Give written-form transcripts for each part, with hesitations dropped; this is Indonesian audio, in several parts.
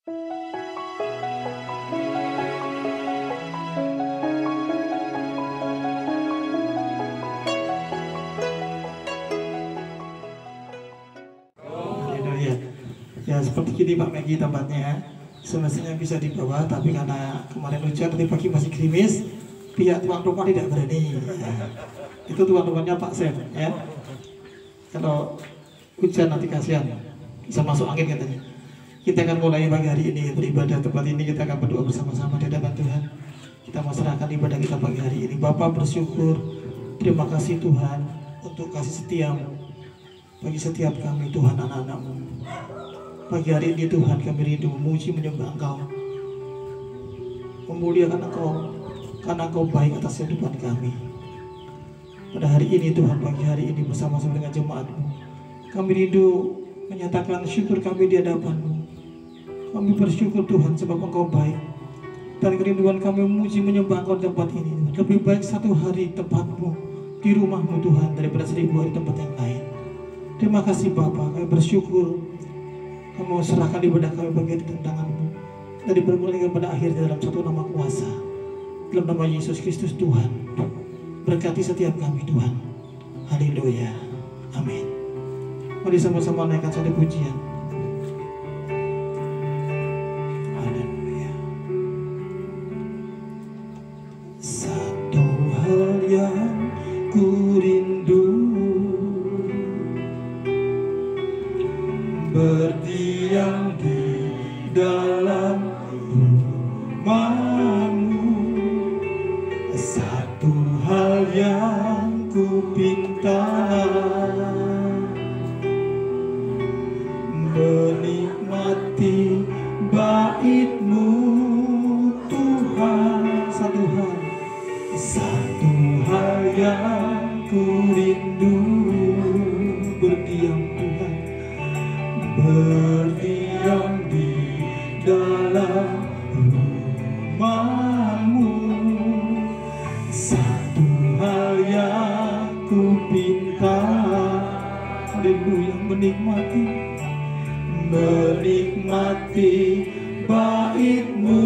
Haleluya. Ya seperti ini Pak Megi tempatnya. Semestinya bisa di bawah, tapi karena kemarin hujan tadi pagi masih gerimis, pihak tuan rumah tidak berani. Ya. Itu tuan rumahnya Pak Sen, ya. Kalau hujan nanti kasihan, bisa masuk angin katanya. Kita akan mulai pagi hari ini beribadah tempat ini, kita akan berdoa bersama-sama di hadapan Tuhan. Kita mau serahkan ibadah kita pagi hari ini. Bapak bersyukur, terima kasih Tuhan untuk kasih setiamu bagi setiap kami Tuhan anak-anak-Mu. Pagi hari ini Tuhan kami rindu memuji menyembah Engkau, memuliakan Engkau karena Engkau baik atas kehidupan kami. Pada hari ini Tuhan, pagi hari ini bersama-sama dengan jemaat-Mu, kami rindu menyatakan syukur kami di hadapan-Mu. Kami bersyukur Tuhan sebab Engkau baik, dan kerinduan kami memuji menyembah Engkau di tempat ini. Lebih baik satu hari tempat-Mu di rumah-Mu Tuhan daripada 1000 hari tempat yang lain. Terima kasih Bapa, kami bersyukur. Kami mau serahkan ibadah kami bagi tangan-Mu dari permulaan hingga pada akhir dalam satu nama kuasa, dalam nama Yesus Kristus Tuhan. Berkati setiap kami Tuhan. Haleluya. Amin. Mari sama-sama naikkan satu pujian. Haleluya. Satu hal yang ku rindu, berdiam di dalam rumah-Mu. Satu hal yang ku pinta, menikmati bait-Mu Tuhan. Satu hal yang ku rindu, berdiam Tuhan, berdiam di dalam rumah-Mu. Satu hal yang ku pinta, haleluya, menikmati bait-Mu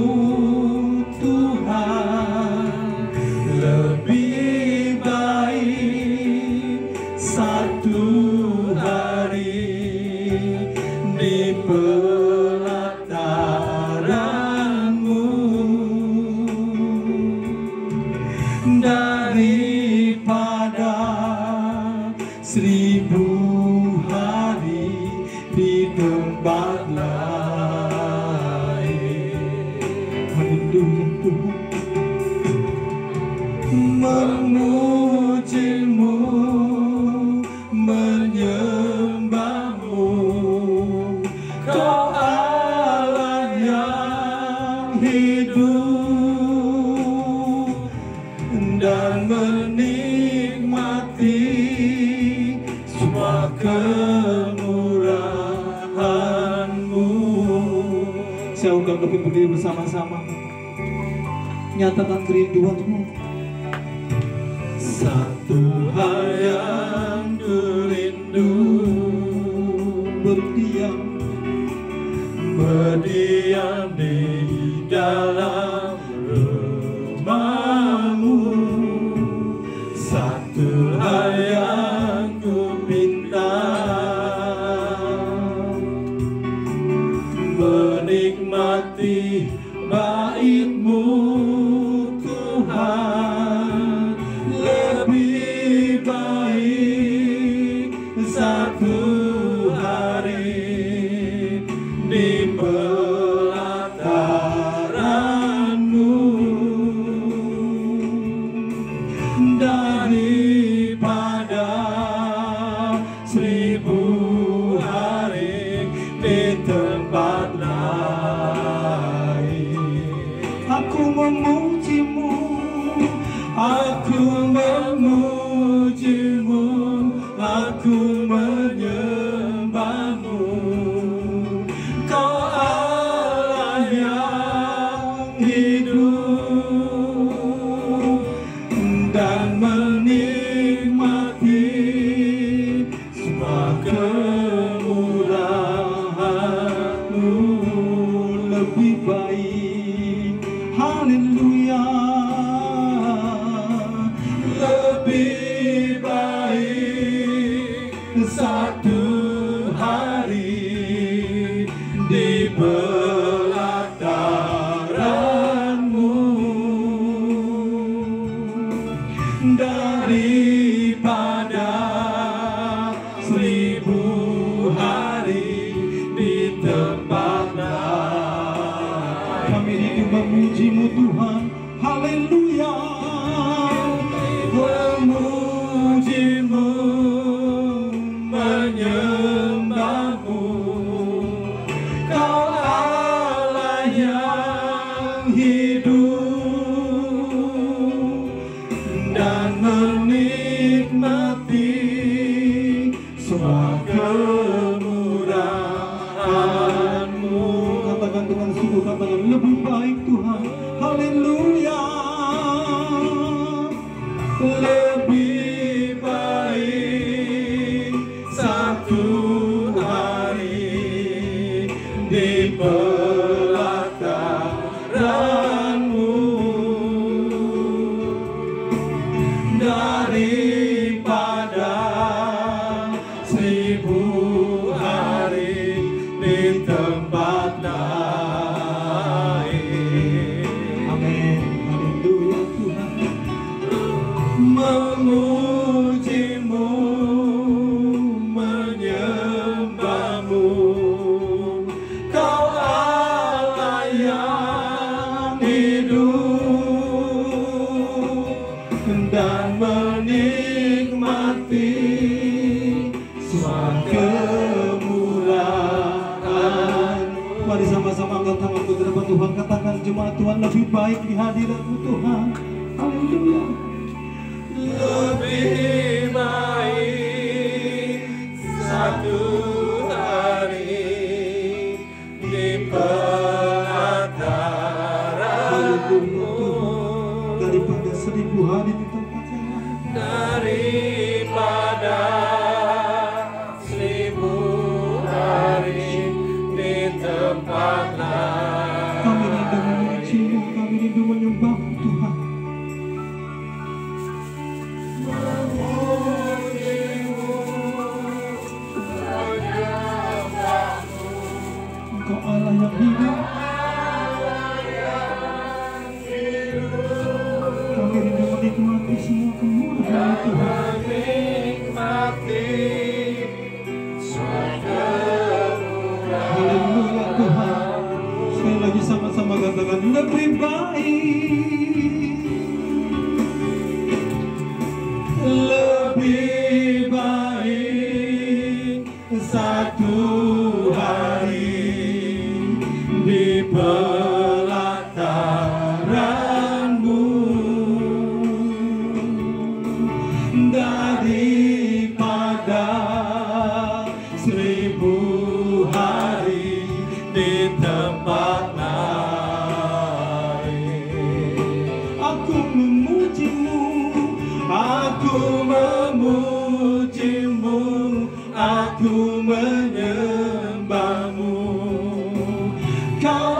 Tuhan. Lebih baik satu hari di pelataran-Mu daripada 1000 hari di tempat lain. Haleluya Tuhan. Memuji-Mu, menyembah-Mu, Kau Allah yang hidup, dan menikmati semua kemurahan-Mu. Saya undang untuk berdiri bersama-sama, nyatakan kerinduan-Mu. Satu hal yang ku rindu, berdiam di dalam rumah-Mu. Satu hal yang ku pinta, menikmati bait-Mu Tuhan. Lebih baik satu hari di pelataran-Mu daripada 1000 hari di tempat lain. Aku memuji-Mu, aku memuji-Mu, aku menyembah-Mu. Kau Allah yang hidup, dan menikmati semua kemurahan-Mu. pelataran-Mu. Daripada 1000 hari di tempat lain, Kami rindu memuji-Mu Tuhan. Haleluya. memuji-Mu, menyembah-Mu. Kau Allah yang hidup dan menikmati semua kemurahan-Mu. Katakan dengan sungguh, katakan lebih baik Tuhan. Haleluya. Lebih baik satu hari di pelataran-Mu daripada 1000 hari di tempat lain. Amin. Haleluya Tuhan. Memuji-Mu, menyembah-Mu. Kau Allah yang hidup dan menikmati semua kemurahan. Mari sama-sama angkat tangan ke depan Tuhan. Katakan jemaat Tuhan, lebih baik di hadirat-Mu Tuhan. Haleluya. Lebih baik satu hari di pelataran-Mu Daripada 1000 hari di tempat yang lain. daripada 1000 hari di tempat lain. Kami rindu memuji-Mu, kami rindu menyembah-Mu Tuhan. Engkau Allah yang hidup. Kami rindu menikmati semua kemurahan Tuhan. Menikmati semua kemurahan. Haleluya Tuhan. Sekali lagi sama-sama katakan lebih baik. Lebih baik satu hari di pelataran-Mu daripada 1000 hari di tempat lain. Aku memuji-Mu, Aku memuji-Mu, aku menyembah-Mu. Kau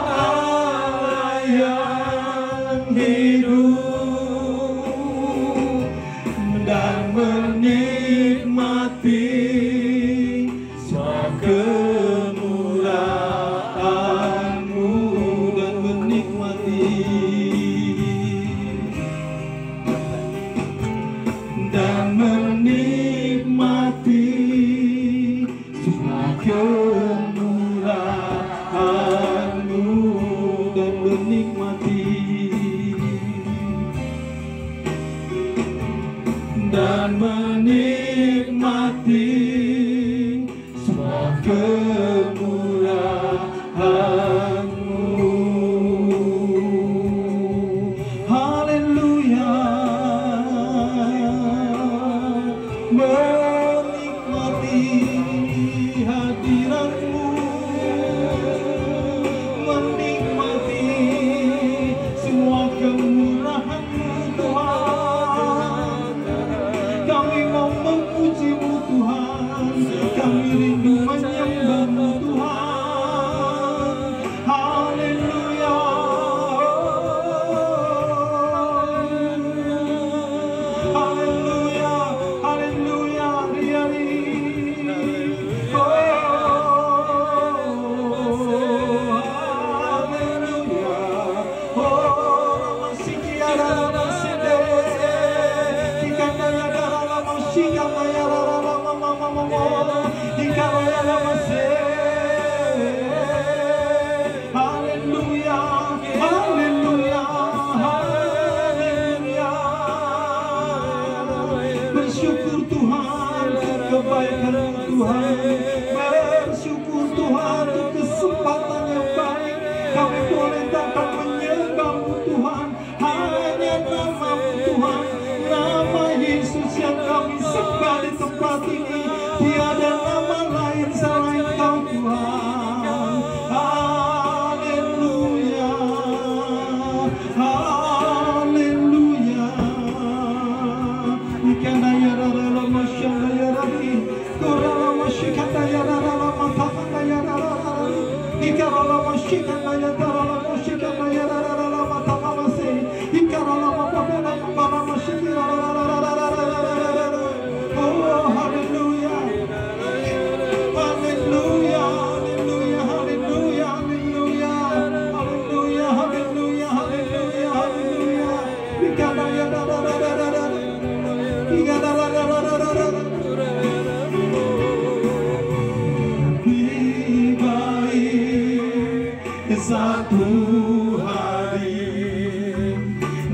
Satu hari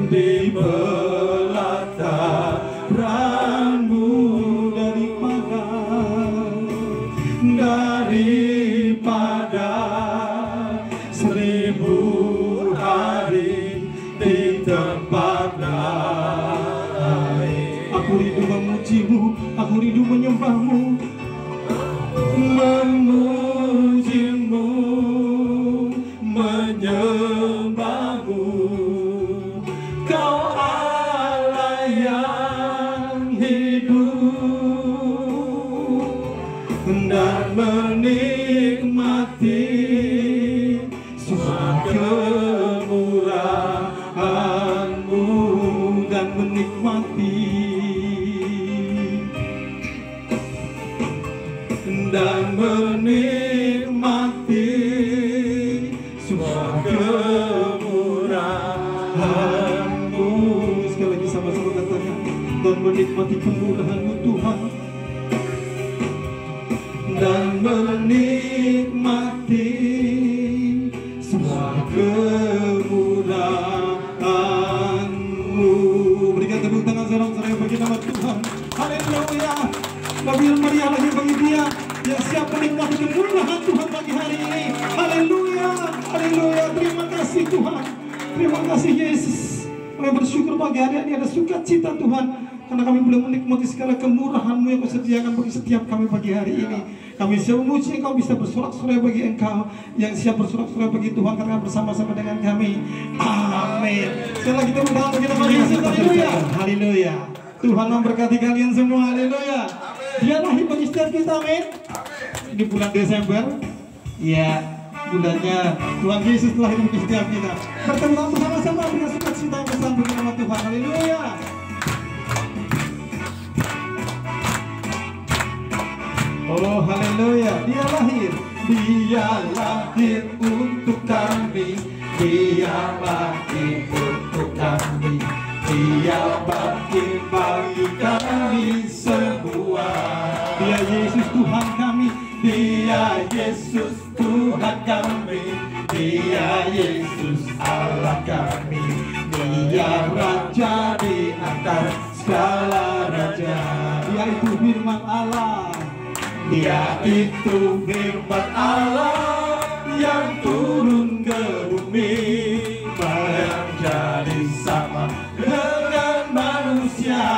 di pelataranmu daripada 1000 hari di tempat lain. Aku rindu memujimu, aku rindu menyembahmu, memujimu, menyembahmu. Kau Allah yang hidup dan menikmati semua kemurahan-Mu dan menikmati semua kemurahan-Mu. Sekali lagi sama-sama katakan, dan menikmati kemurahan-Mu Tuhan, dan menikmati semua kemurahan-Mu. Berikan tepuk tangan saudara-saudara bagi nama Tuhan. Haleluya. Lebih meriah lagi bagi Dia yang siap menikmati kemurahan Tuhan pagi hari ini. Haleluya, haleluya. Terima kasih Tuhan, terima kasih Yesus. Kami bersyukur pagi hari ini ada sukacita Tuhan, karena kami boleh menikmati segala kemurahan-Mu yang Kau sediakan bagi setiap kami pagi hari ini. Kami siap memuji Engkau, bisa bersorak-sorai bagi Engkau yang siap bersorak-sorai bagi Tuhan, karena bersama-sama dengan kami. Amin. Sekali lagi tepuk tangan bagi nama Yesus. Haleluya, haleluya. Tuhan memberkati kalian semua. Haleluya. Dia lahir bagi setiap kita. Amin. Ini bulan Desember, ya, bulannya Tuhan Yesus lahir bagi setiap kita. Bertemu bersama-sama dengan sukacita yang besar bagi nama Tuhan. Haleluya. Oh haleluya. Dia lahir untuk kami, Dia lahir untuk kami, Dia bangkit bagi kami semua. Dia Yesus Tuhan kami, Dia Yesus Tuhan kami, Dia Yesus Allah kami, Dia Raja di atas segala raja. Dia itu firman Allah, Dia itu firman Allah yang turun ke bumi, menjadi sama dengan manusia.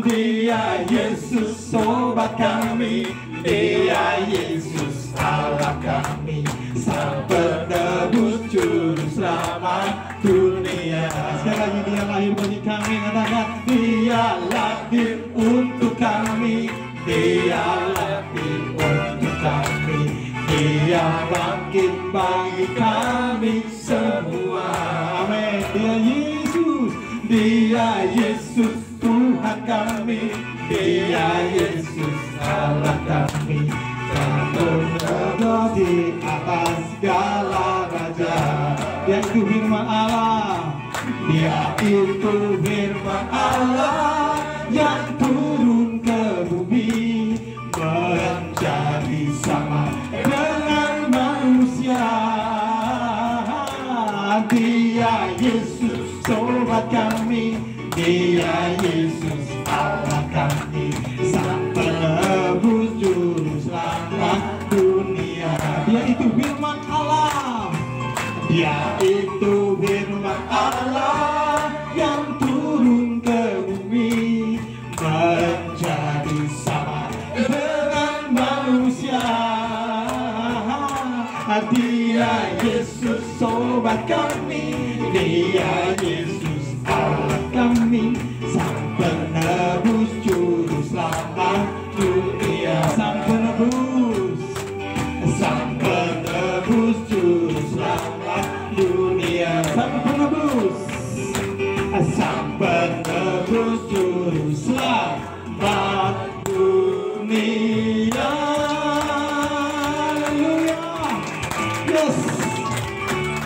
Dia Yesus sobat kami, Dia Yesus Allah kami, Sang penebus juru selamat dunia. Sekali lagi Dia lahir bagi kami, katakan Dia lahir untuk kami, Dia lahir untuk kami, Dia bangkit bagi kami semua. amin. Dia Yesus, Dia Yesus Tuhan kami, Dia Yesus Allah kami, Sang penebus di atas segala raja. Dia itu firman Allah, Dia itu firman Allah yang turun ke bumi, menjadi sama dengan manusia. Dia Yesus sobat kami, Dia Yesus Allah kami, Sang penebus juru selamat dunia. Dia itu firman Allah, Dia itu firman Allah yang turun ke bumi, menjadi sama dengan manusia. Dia Yesus sobat kami, Dia Yesus Allah kami, Sang penebus juru selamat dunia. Sang penebus, Sang penebus juru selamat dunia. Sang penebus, sang penebus juru selamat dunia. Haleluya. Yes.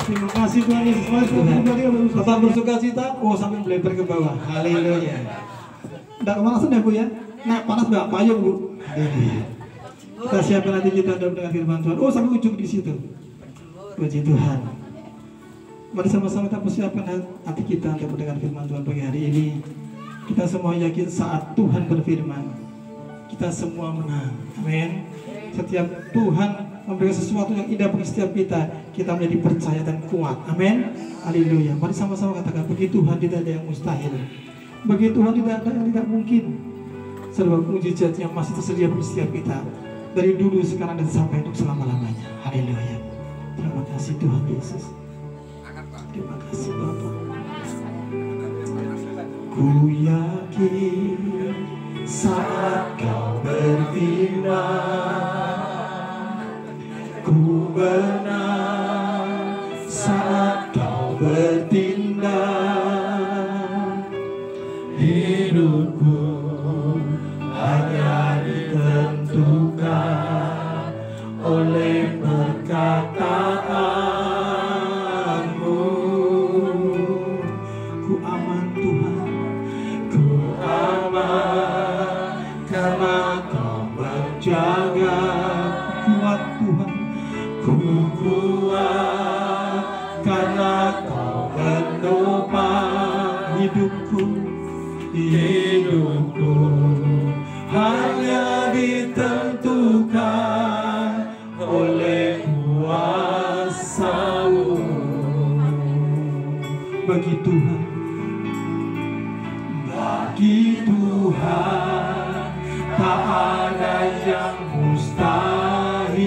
Terima kasih Tuhan Yesus. Tetap bersuka cita. Oh, sampai melebar ke bawah. Haleluya. Tidak kemanasan ya Bu ya? Nah, panas nggak? Payung Bu. Kita siapkan hati kita dalam dengan firman Tuhan. Oh, sampai ujung di situ. Puji Tuhan. Mari sama-sama kita persiapkan hati kita untuk mendengar firman Tuhan pagi hari ini. Kita semua yakin saat Tuhan berfirman, kita semua menang. Amin. Setiap Tuhan memberikan sesuatu yang indah bagi setiap kita menjadi percaya dan kuat. Amin. Haleluya. Mari sama-sama katakan, bagi Tuhan tidak ada yang mustahil. Bagi Tuhan tidak ada yang tidak mungkin. Sebab mujizat yang masih tersedia bagi setiap kita dari dulu, sekarang, dan sampai untuk selama-lamanya. Haleluya. Terima kasih Tuhan Yesus. Terima kasih Bapa. Ku yakin saat kau berfirman, ku benar saat kau bertindak. Hidupku hanya ditentukan oleh perkataanmu. Ku aman Tuhan, ku aman karena kau menjaga. kuat Tuhan, Ku kuat karena kau menopang hidupku. hidupku. Hanya ditentukan oleh kuasa-Mu. Bagi Tuhan, Bagi Tuhan tak ada yang mustahil.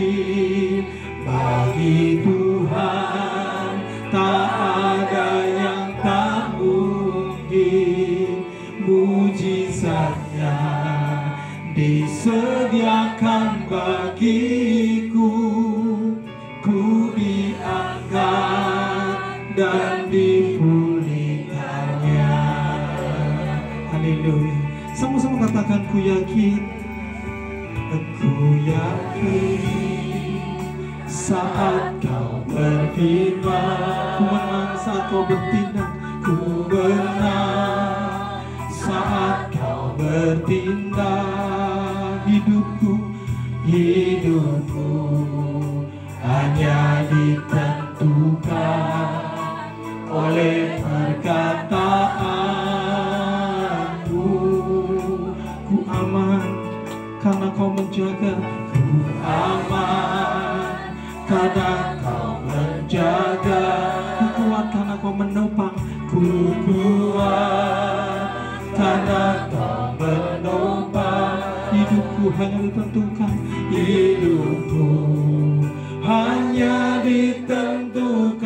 Bagi Tuhan tak ada yang tak mungkin. Mujizatnya disediakan bagiku. Ku diangkat dan dipulihkannya. haleluya. Sama-sama katakan, ku yakin. Aku yakin saat kau berfirman, Ku menang saat kau bertindak. ku benar saat kau bertindak. Hidupku hanya ditentukan oleh perkataanmu. Ku aman karena kau menjaga. Ku aman karena kau menjaga. Ku kuat karena kau menopang. Ku kuat karena kau menopang. Hidupku hanya ditentukan. Hidupku hanya ditentukan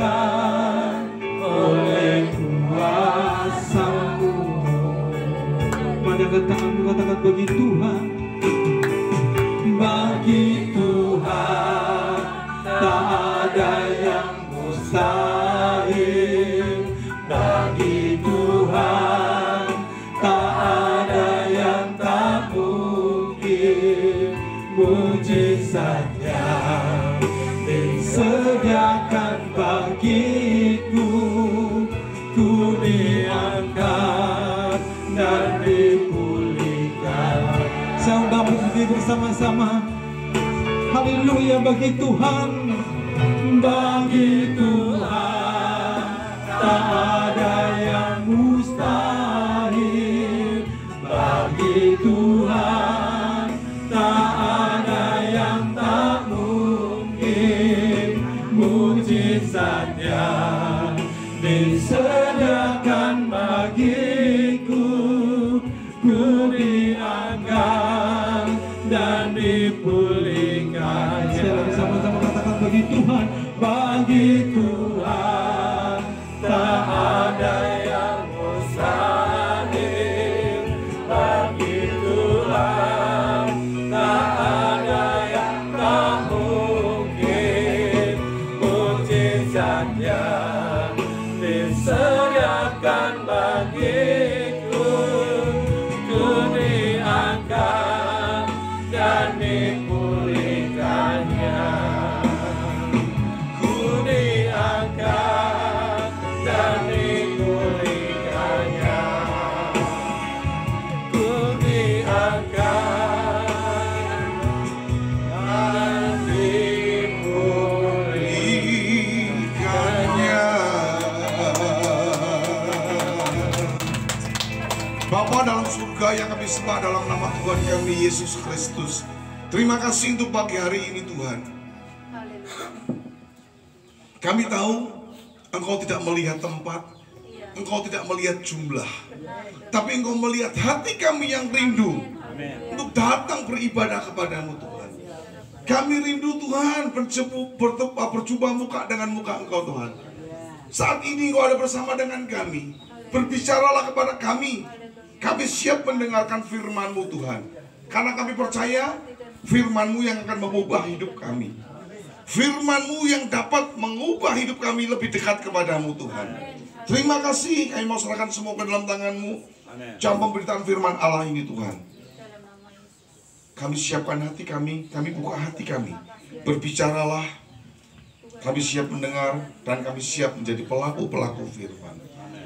oleh kuasa-Mu. Pada tanganmu katakan, bagi Tuhan. Bagi Tuhan tak ada yang mustahil. Bagi Tuhan tak ada yang tak mungkin. Mujizatnya disediakan bagiku. Ku diangkat dan dipulihkan. Saya undang berdiri bersama-sama. Haleluya. Bagi Tuhan, Bagi Tuhan tak ada yang mustahil. Bagi Tuhan tak ada yang tak mungkin. Mujizatnya disediakan bagiku. Ku diangkat dan dipulihkan. saya sama-sama katakan, bagi Tuhan. Bagi Tuhan tak ada yang mustahil. Bagi Tuhan tak ada yang tak mungkin. saja disediakan bagiku, ku diangkat dan dipulihkannya, ku diangkat dan dipulihkannya, ku diangkat dan dipulihkannya. Bapa dalam surga yang kami sembah dalam nama Tuhan kami Yesus Kristus, terima kasih untuk pagi hari ini Tuhan. Kami tahu Engkau tidak melihat tempat, Engkau tidak melihat jumlah, tapi Engkau melihat hati kami yang rindu untuk datang beribadah kepadamu Tuhan. Kami rindu Tuhan berjumpa muka dengan muka Engkau Tuhan. Saat ini Engkau ada bersama dengan kami, berbicaralah kepada kami. Kami siap mendengarkan firman-Mu Tuhan, karena kami percaya firman-Mu yang akan mengubah hidup kami, firman-Mu yang dapat mengubah hidup kami lebih dekat kepadamu Tuhan. Terima kasih, kami mau serahkan semua ke dalam tangan-Mu. Jam pemberitaan firman Allah ini Tuhan, kami siapkan hati kami buka hati kami. Berbicaralah, kami siap mendengar dan kami siap menjadi pelaku-pelaku firman.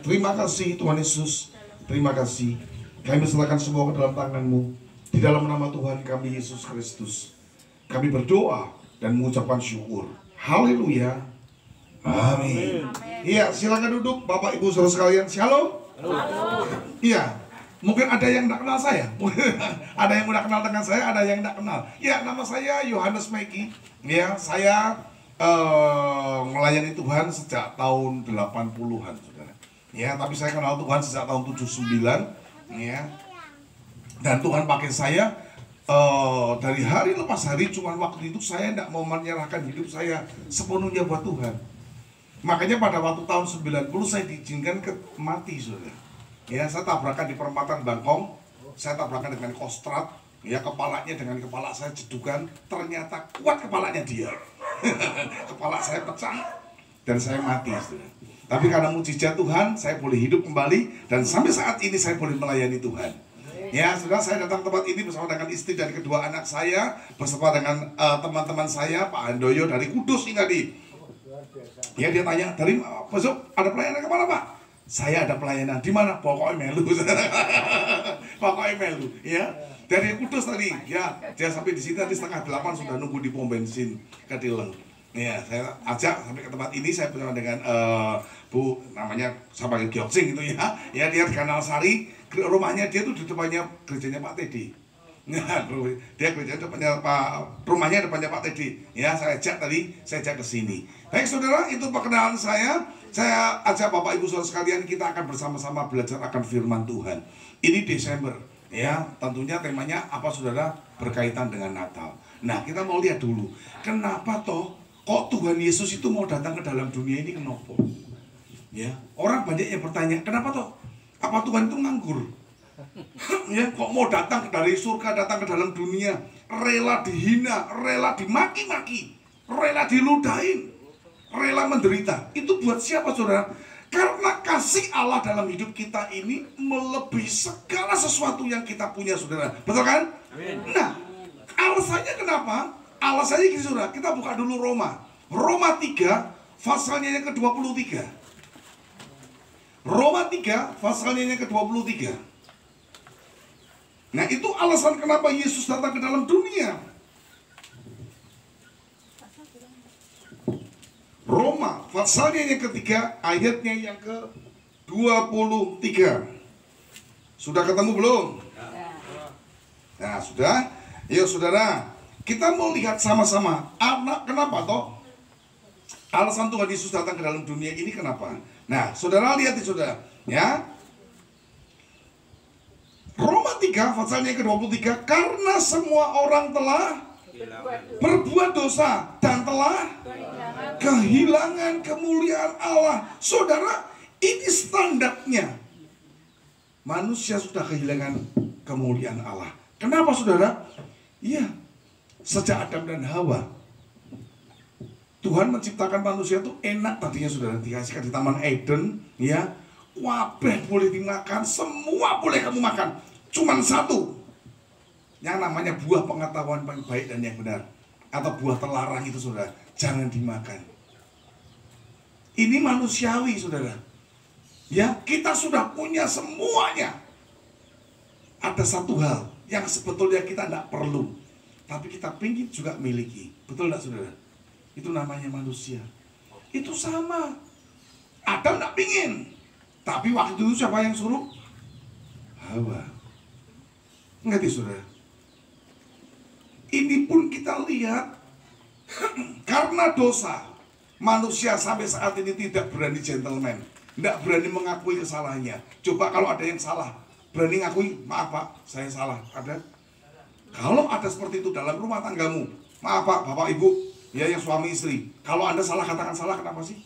Terima kasih Tuhan Yesus, terima kasih. Kami serahkan semua ke dalam tangan-Mu. Di dalam nama Tuhan kami Yesus Kristus, kami berdoa dan mengucapkan syukur. Haleluya. Amin. Iya, silakan duduk Bapak Ibu Saudara sekalian. Shalom. Iya, mungkin ada yang tidak kenal saya. Ada yang udah kenal dengan saya, ada yang tidak kenal. Ya, nama saya Yohanes Meki. Ya, saya melayani Tuhan sejak tahun 80-an, Saudara. Ya, tapi saya kenal Tuhan sejak tahun 79. Ya. Dan Tuhan pakai saya dari hari lepas hari, cuman waktu itu saya tidak mau menyerahkan hidup saya sepenuhnya buat Tuhan. Makanya pada waktu tahun 90 saya diizinkan mati, Saudara. Ya, saya tabrakan di perempatan Bangkong, saya tabrakan dengan kostrat, ya, kepalanya dengan kepala saya jedukan, ternyata kuat kepalanya dia. Kepala saya pecah dan saya mati, Saudara. Tapi karena mujizat Tuhan, saya boleh hidup kembali dan sampai saat ini saya boleh melayani Tuhan. Ya, Saudara, saya datang ke tempat ini bersama dengan istri dan kedua anak saya, bersama dengan teman-teman saya, Pak Handoyo dari Kudus ini tadi. Ya, dia tanya, dari besok ada pelayanan kemana Pak? Saya ada pelayanan di mana? Pokoknya melu. Pokoknya melu, ya. Dari Kudus tadi, ya, dia sampai di sini tadi 7:30 sudah nunggu di pom bensin Ketileng. Ya, saya ajak sampai ke tempat ini, saya bersama dengan Bu, namanya sama Gyoksing gitu ya. Ya, dia di Kanal Sari, rumahnya dia tuh di depannya gerejanya Pak Teddy. Nah, dia gerejanya depannya rumahnya depannya Pak Teddy. Ya, saya ajak ke sini. Baik Saudara, itu perkenalan saya. Saya ajak Bapak Ibu Saudara sekalian, kita akan bersama-sama belajar akan firman Tuhan. Ini Desember, ya, tentunya temanya apa Saudara? Berkaitan dengan Natal. Nah, kita mau lihat dulu, kenapa toh kok Tuhan Yesus itu mau datang ke dalam dunia ini, kenapa? Ya, orang banyak yang bertanya, kenapa toh? Apa Tuhan itu nganggur? Ya, kok mau datang dari surga, datang ke dalam dunia, rela dihina, rela dimaki-maki, rela diludahin, rela menderita. Itu buat siapa Saudara? Karena kasih Allah dalam hidup kita ini melebihi segala sesuatu yang kita punya, Saudara. Betul kan? Amin. Nah, alasannya kenapa? Alasannya gini Saudara, kita buka dulu Roma 3 pasalnya yang ke-23. Roma 3 pasalnya yang ke-23. Nah, itu alasan kenapa Yesus datang ke dalam dunia. Roma pasalnya yang ketiga, ayatnya yang ke-23. Sudah ketemu belum? Nah, sudah. Yuk Saudara, kita mau lihat sama-sama. Kenapa toh? Alasan Tuhan Yesus datang ke dalam dunia ini kenapa? Nah, Saudara lihat di Saudara, ya. Roma 3 pasalnya yang ke-23, karena semua orang telah berbuat dosa dan telah kehilangan kemuliaan Allah. Saudara, ini standarnya. Manusia sudah kehilangan kemuliaan Allah. Kenapa Saudara? Iya, sejak Adam dan Hawa Tuhan menciptakan manusia itu enak tadinya saudara, dikasihkan di Taman Eden, ya, wabah boleh dimakan, semua boleh kamu makan, cuman satu, yang namanya buah pengetahuan yang baik dan yang benar, atau buah terlarang itu saudara, jangan dimakan. Ini manusiawi saudara, ya, kita sudah punya semuanya. Ada satu hal yang sebetulnya kita tidak perlu, tapi kita ingin juga miliki, betul tidak saudara? Itu namanya manusia. Itu sama. Adam tidak pingin, tapi waktu itu siapa yang suruh? Hawa. Ngerti saudara? Ini pun kita lihat karena dosa, manusia sampai saat ini tidak berani gentleman, tidak berani mengakui kesalahannya. Coba kalau ada yang salah, berani ngakui, maaf Pak, saya salah. Ada? Kalau ada seperti itu dalam rumah tanggamu, maaf Pak, Bapak Ibu, ya, yang suami istri, kalau Anda salah, katakan salah. Kenapa sih?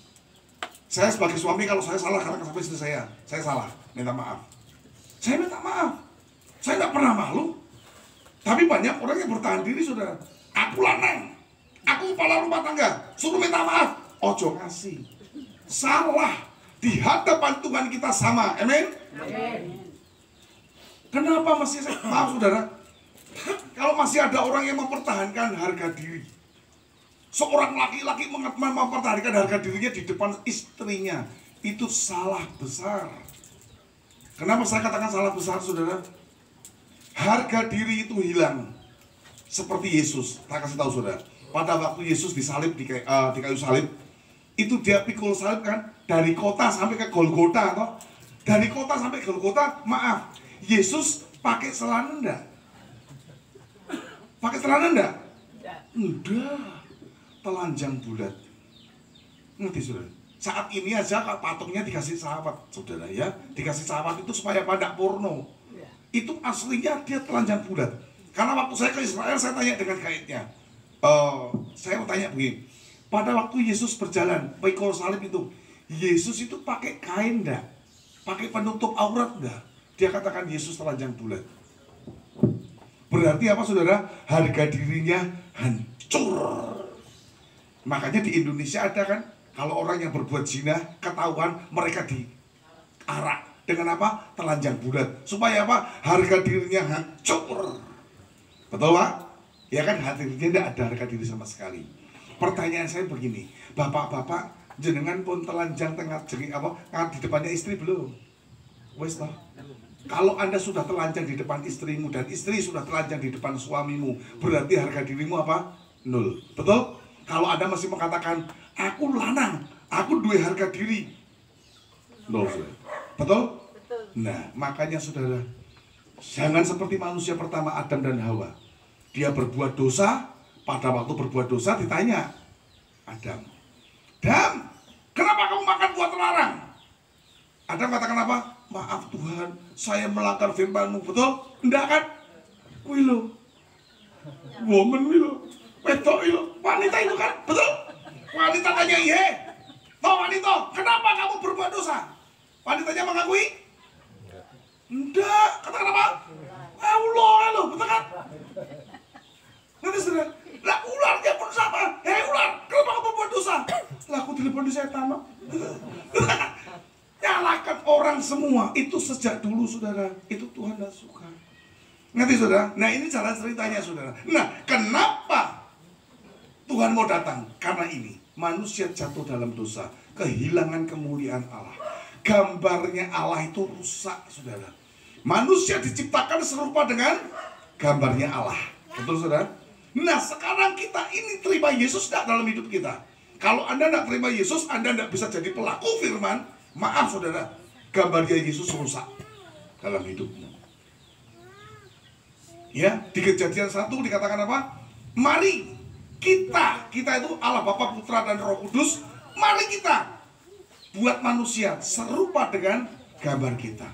Saya sebagai suami, kalau saya salah, katakan sama istri saya salah, minta maaf. Saya minta maaf. Saya tidak pernah malu. Tapi banyak orang yang bertahan diri saudara. Aku lanang, aku kepala rumah tangga, suruh minta maaf, ojo ngasih. Salah. Di hadapan Tuhan kita sama, amin? Kenapa masih, maaf saudara, kalau masih ada orang yang mempertahankan harga diri, seorang laki-laki mempertahankan harga dirinya di depan istrinya, itu salah besar. Kenapa saya katakan salah besar saudara? Harga diri itu hilang. Seperti Yesus, tak kasih tahu saudara, pada waktu Yesus disalib di kayu salib, itu dia pikul salib kan, dari kota sampai ke Golgota toh. Dari kota sampai Golgota, maaf, Yesus pakai celana enggak? Pakai celana enggak? Enggak. Telanjang bulat. Ngerti saudara? Saat ini aja patungnya dikasih sahabat saudara ya, dikasih sahabat itu supaya pada porno. Itu aslinya dia telanjang bulat. Karena waktu saya ke Israel, saya tanya dengan kaitnya. Saya mau tanya begini, pada waktu Yesus berjalan pikul salib itu, Yesus itu pakai kain enggak? Pakai penutup aurat enggak? Dia katakan Yesus telanjang bulat. Berarti apa saudara? Harga dirinya hancur. Makanya di Indonesia ada kan, kalau orang yang berbuat zina ketahuan, mereka diarak dengan apa? Telanjang bulat. Supaya apa? Harga dirinya hancur. Betul Pak? Ya kan, harga dirinya tidak ada harga diri sama sekali. Pertanyaan saya begini, bapak-bapak jenengan pun telanjang tengah jengik apa? Di depannya istri belum? Wes toh. Kalau Anda sudah telanjang di depan istrimu dan istri sudah telanjang di depan suamimu, berarti harga dirimu apa? Nol. Betul? Kalau Anda masih mengatakan, aku lanang, aku duwe harga diri, nol. Betul? Nah, makanya saudara, jangan seperti manusia pertama Adam dan Hawa. Dia berbuat dosa, pada waktu berbuat dosa ditanya, Adam, kenapa kamu makan buah terlarang? Adam katakan apa? Maaf Tuhan, saya melanggar firman-Mu. Betul? Enggak kan? Wilo, woman wilo, wedok wilo, wanita itu kan? Betul? Wanita tanya, iya. Toh wanita, kenapa kamu berbuat dosa? Wanitanya mengakui? Enggak. Katakan apa? Allah, betul kan? Nanti saudara, lah ularnya pun sama. Hei ular, kenapa kamu berbuat dosa? Lah aku telepon di setan. Nyalakan orang semua. Itu sejak dulu saudara. Itu Tuhan tidak suka. Ngerti saudara? Nah ini jalan ceritanya saudara. Nah kenapa Tuhan mau datang? Karena ini manusia jatuh dalam dosa, kehilangan kemuliaan Allah. Gambarnya Allah itu rusak saudara. Manusia diciptakan serupa dengan gambarnya Allah. Betul saudara? Nah sekarang kita ini terima Yesus tidak dalam hidup kita. Kalau Anda tidak terima Yesus, Anda tidak bisa jadi pelaku firman. Maaf saudara, gambarnya Yesus rusak dalam hidupmu. Ya, di Kejadian 1 dikatakan apa? Mari kita itu Allah Bapa, Putra dan Roh Kudus. Mari kita buat manusia serupa dengan gambar kita.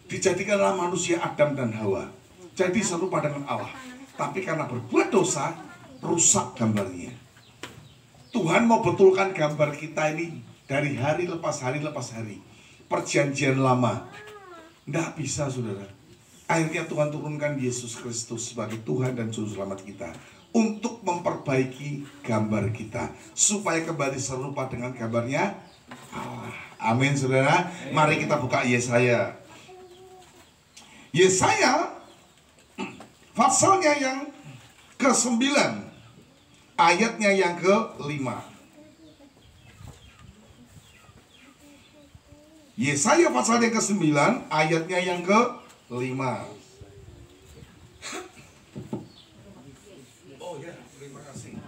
Dijadikanlah manusia Adam dan Hawa. Jadi serupa dengan Allah. Tapi karena berbuat dosa, rusak gambarnya. Tuhan mau betulkan gambar kita ini dari hari lepas hari lepas hari. Perjanjian lama nggak bisa saudara. Akhirnya Tuhan turunkan Yesus Kristus sebagai Tuhan dan Juru Selamat kita untuk memperbaiki gambar kita supaya kembali serupa dengan gambarnya Allah. Amin saudara. Mari kita buka Yesaya. Yesaya pasalnya yang ke-9, ayatnya yang ke-5. Yesaya pasal yang ke-9, ayatnya yang ke-5. Oh ya, terima kasih.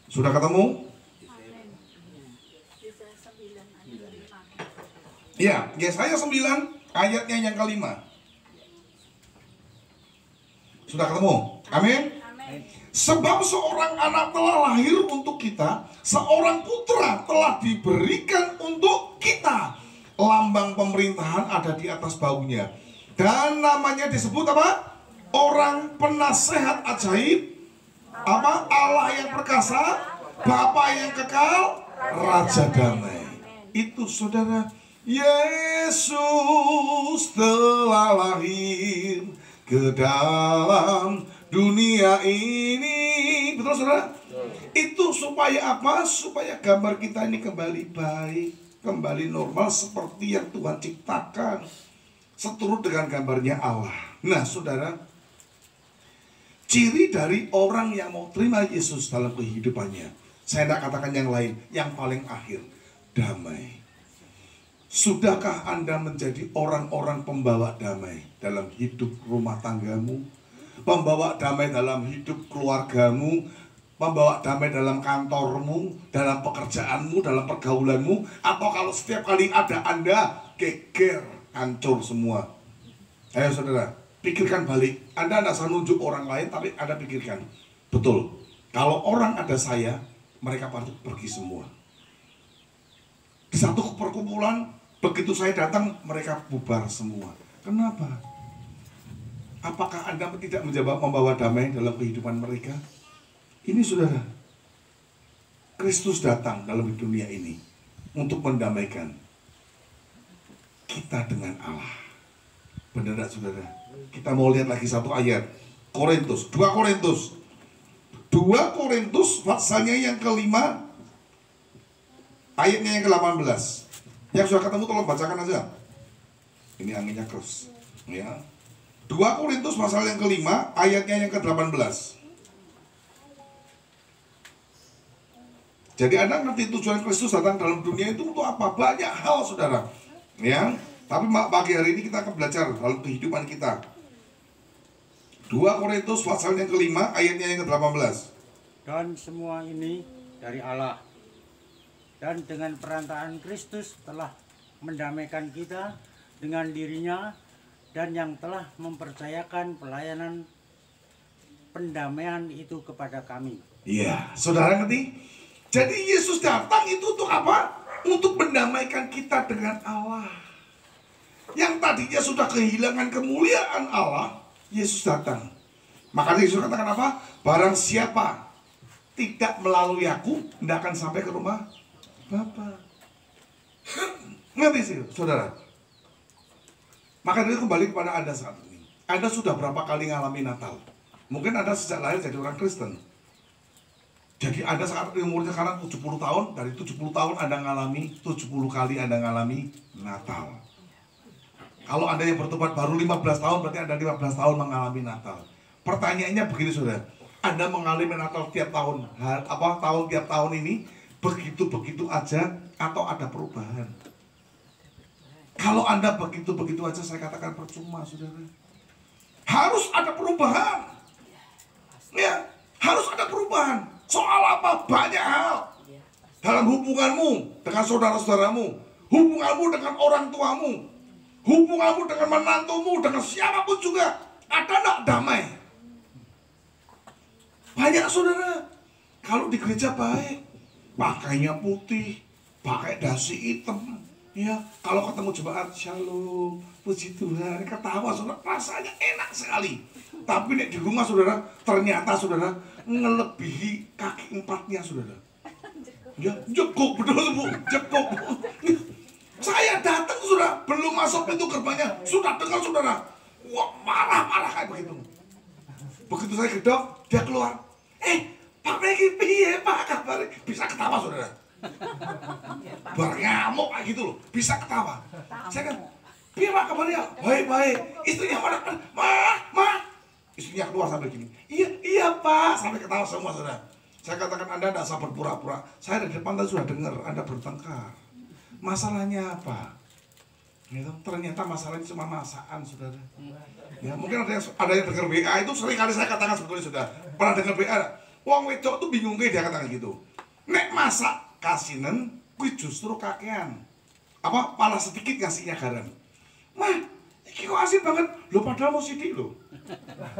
Sudah ketemu? Ya, Yesaya 9, ayatnya yang ke-5. Sudah ketemu? Amin? Sebab seorang anak telah lahir untuk kita, seorang putra telah diberikan untuk kita. Lambang pemerintahan ada di atas bahunya. Dan namanya disebut apa? Orang penasehat ajaib. Apa? Allah yang perkasa, Bapa yang kekal, Raja damai. Itu saudara, Yesus telah lahir ke dalam dunia ini. Betul saudara? Itu supaya apa? Supaya gambar kita ini kembali baik, kembali normal seperti yang Tuhan ciptakan, seturut dengan gambarnya Allah. Nah saudara, ciri dari orang yang mau terima Yesus dalam kehidupannya, saya tidak katakan yang lain, yang paling akhir, damai. Sudahkah Anda menjadi orang-orang pembawa damai dalam hidup rumah tanggamu, pembawa damai dalam hidup keluargamu, membawa damai dalam kantormu, dalam pekerjaanmu, dalam pergaulanmu, atau kalau setiap kali ada Anda geger, hancur semua? Ayo saudara, pikirkan balik. Anda tidak usah nunjuk orang lain, tapi Anda pikirkan, betul, kalau orang ada saya, mereka pasti pergi semua. Di satu perkumpulan, begitu saya datang, mereka bubar semua. Kenapa? Apakah Anda tidak membawa damai dalam kehidupan mereka? Ini saudara, Kristus datang dalam dunia ini untuk mendamaikan kita dengan Allah. Benar tidak saudara? Kita mau lihat lagi satu ayat. Korintus, 2 Korintus pasalnya yang ke-5, ayatnya yang ke-18. Yang sudah ketemu tolong bacakan aja. Ini anginnya keras. Ya. 2 Korintus pasal yang ke-5, ayatnya yang ke-18. Jadi Anda ngerti tujuan Kristus datang dalam dunia itu untuk apa? Banyak hal saudara. Ya. Tapi pagi hari ini kita akan belajar dalam kehidupan kita. 2 Korintus pasal yang ke-5, ayatnya yang ke-18. Dan semua ini dari Allah. Dan dengan perantaraan Kristus telah mendamaikan kita dengan dirinya, dan yang telah mempercayakan pelayanan pendamaian itu kepada kami. Iya, saudara ngerti? Jadi Yesus datang itu untuk apa? Untuk mendamaikan kita dengan Allah. Yang tadinya sudah kehilangan kemuliaan Allah, Yesus datang. Makanya Yesus katakan apa? Barang siapa tidak melalui aku, tidak akan sampai ke rumah Bapa. Ngerti sih, saudara? Maka dia kembali kepada Anda saat ini. Anda sudah berapa kali ngalami Natal? Mungkin Anda sejak lahir jadi orang Kristen. Jadi Anda saat umurnya sekarang 70 tahun, dari 70 tahun Anda ngalami 70 kali Anda ngalami Natal. Kalau Anda yang bertobat baru 15 tahun, berarti Anda 15 tahun mengalami Natal. Pertanyaannya begini saudara, Anda mengalami Natal tiap tahun, tahun tiap tahun ini begitu-begitu aja atau ada perubahan? Kalau Anda begitu-begitu aja, saya katakan percuma saudara. Harus ada perubahan. Ya, harus ada perubahan. Soal apa? Banyak hal. Dalam hubunganmu dengan saudara-saudaramu, hubunganmu dengan orang tuamu, hubunganmu dengan menantumu, dengan siapapun juga. Ada enggak damai? Banyak saudara. Kalau di gereja baik, pakainya putih, pakai dasi hitam, ya. Kalau ketemu jemaat, shalom, puji Tuhan, ketawa saudara, rasanya enak sekali. Tapi nek di rumah saudara, ternyata saudara ngelebihi kaki empatnya saudara. Ya, jekuk betul bu, jekuk. Saya datang saudara, belum masuk pintu gerbangnya, sudah dengar saudara, Wah, marah-marah kayak begitu. Begitu saya gedok, dia keluar. Pak Megi, piye Pak kabar? Bisa ketawa saudara. Berngamuk kayak gitu loh, bisa ketawa. Saya kan, piye Pak kabarnya? Baik-baik. Istrinya mana? Ma. Istrinya keluar sampai gini. Iya Pak, sampai ketawa semua saudara. Saya katakan Anda tidak usah berpura-pura. Saya di depan tadi sudah dengar Anda bertengkar. Masalahnya apa? Gitu. Ternyata masalahnya cuma masakan saudara. Ya, mungkin ada yang dengar WA itu sering kali saya katakan sebetulnya sudah pernah dengar WA. Wong wedok tuh bingung dia katakan gitu. Nek masak kasinen, kui justru kakean. Apa pala sedikit ngasihnya garam. Mah, iki kok asin banget. Lo padahal mau sidik lo.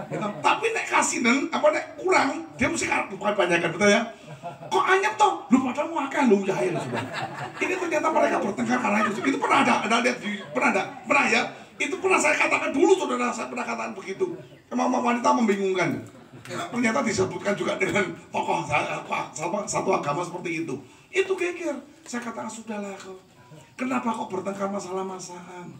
Gitu. Tapi nek kasinen, apa nek kurang, dia mesti bukan banyakan betul ya. Kok anyep toh? Lo padahal mau akeh lo jahil sudah. Ini ternyata mereka bertengkar karena itu. Itu pernah ada lihat pernah ya. Itu pernah saya katakan dulu saudara, saya pernah katakan begitu. Emang wanita membingungkan. Ternyata disebutkan juga dengan tokoh satu agama seperti itu. Itu geger. Saya katakan sudahlah kau. Kenapa kau bertengkar masalah masakan?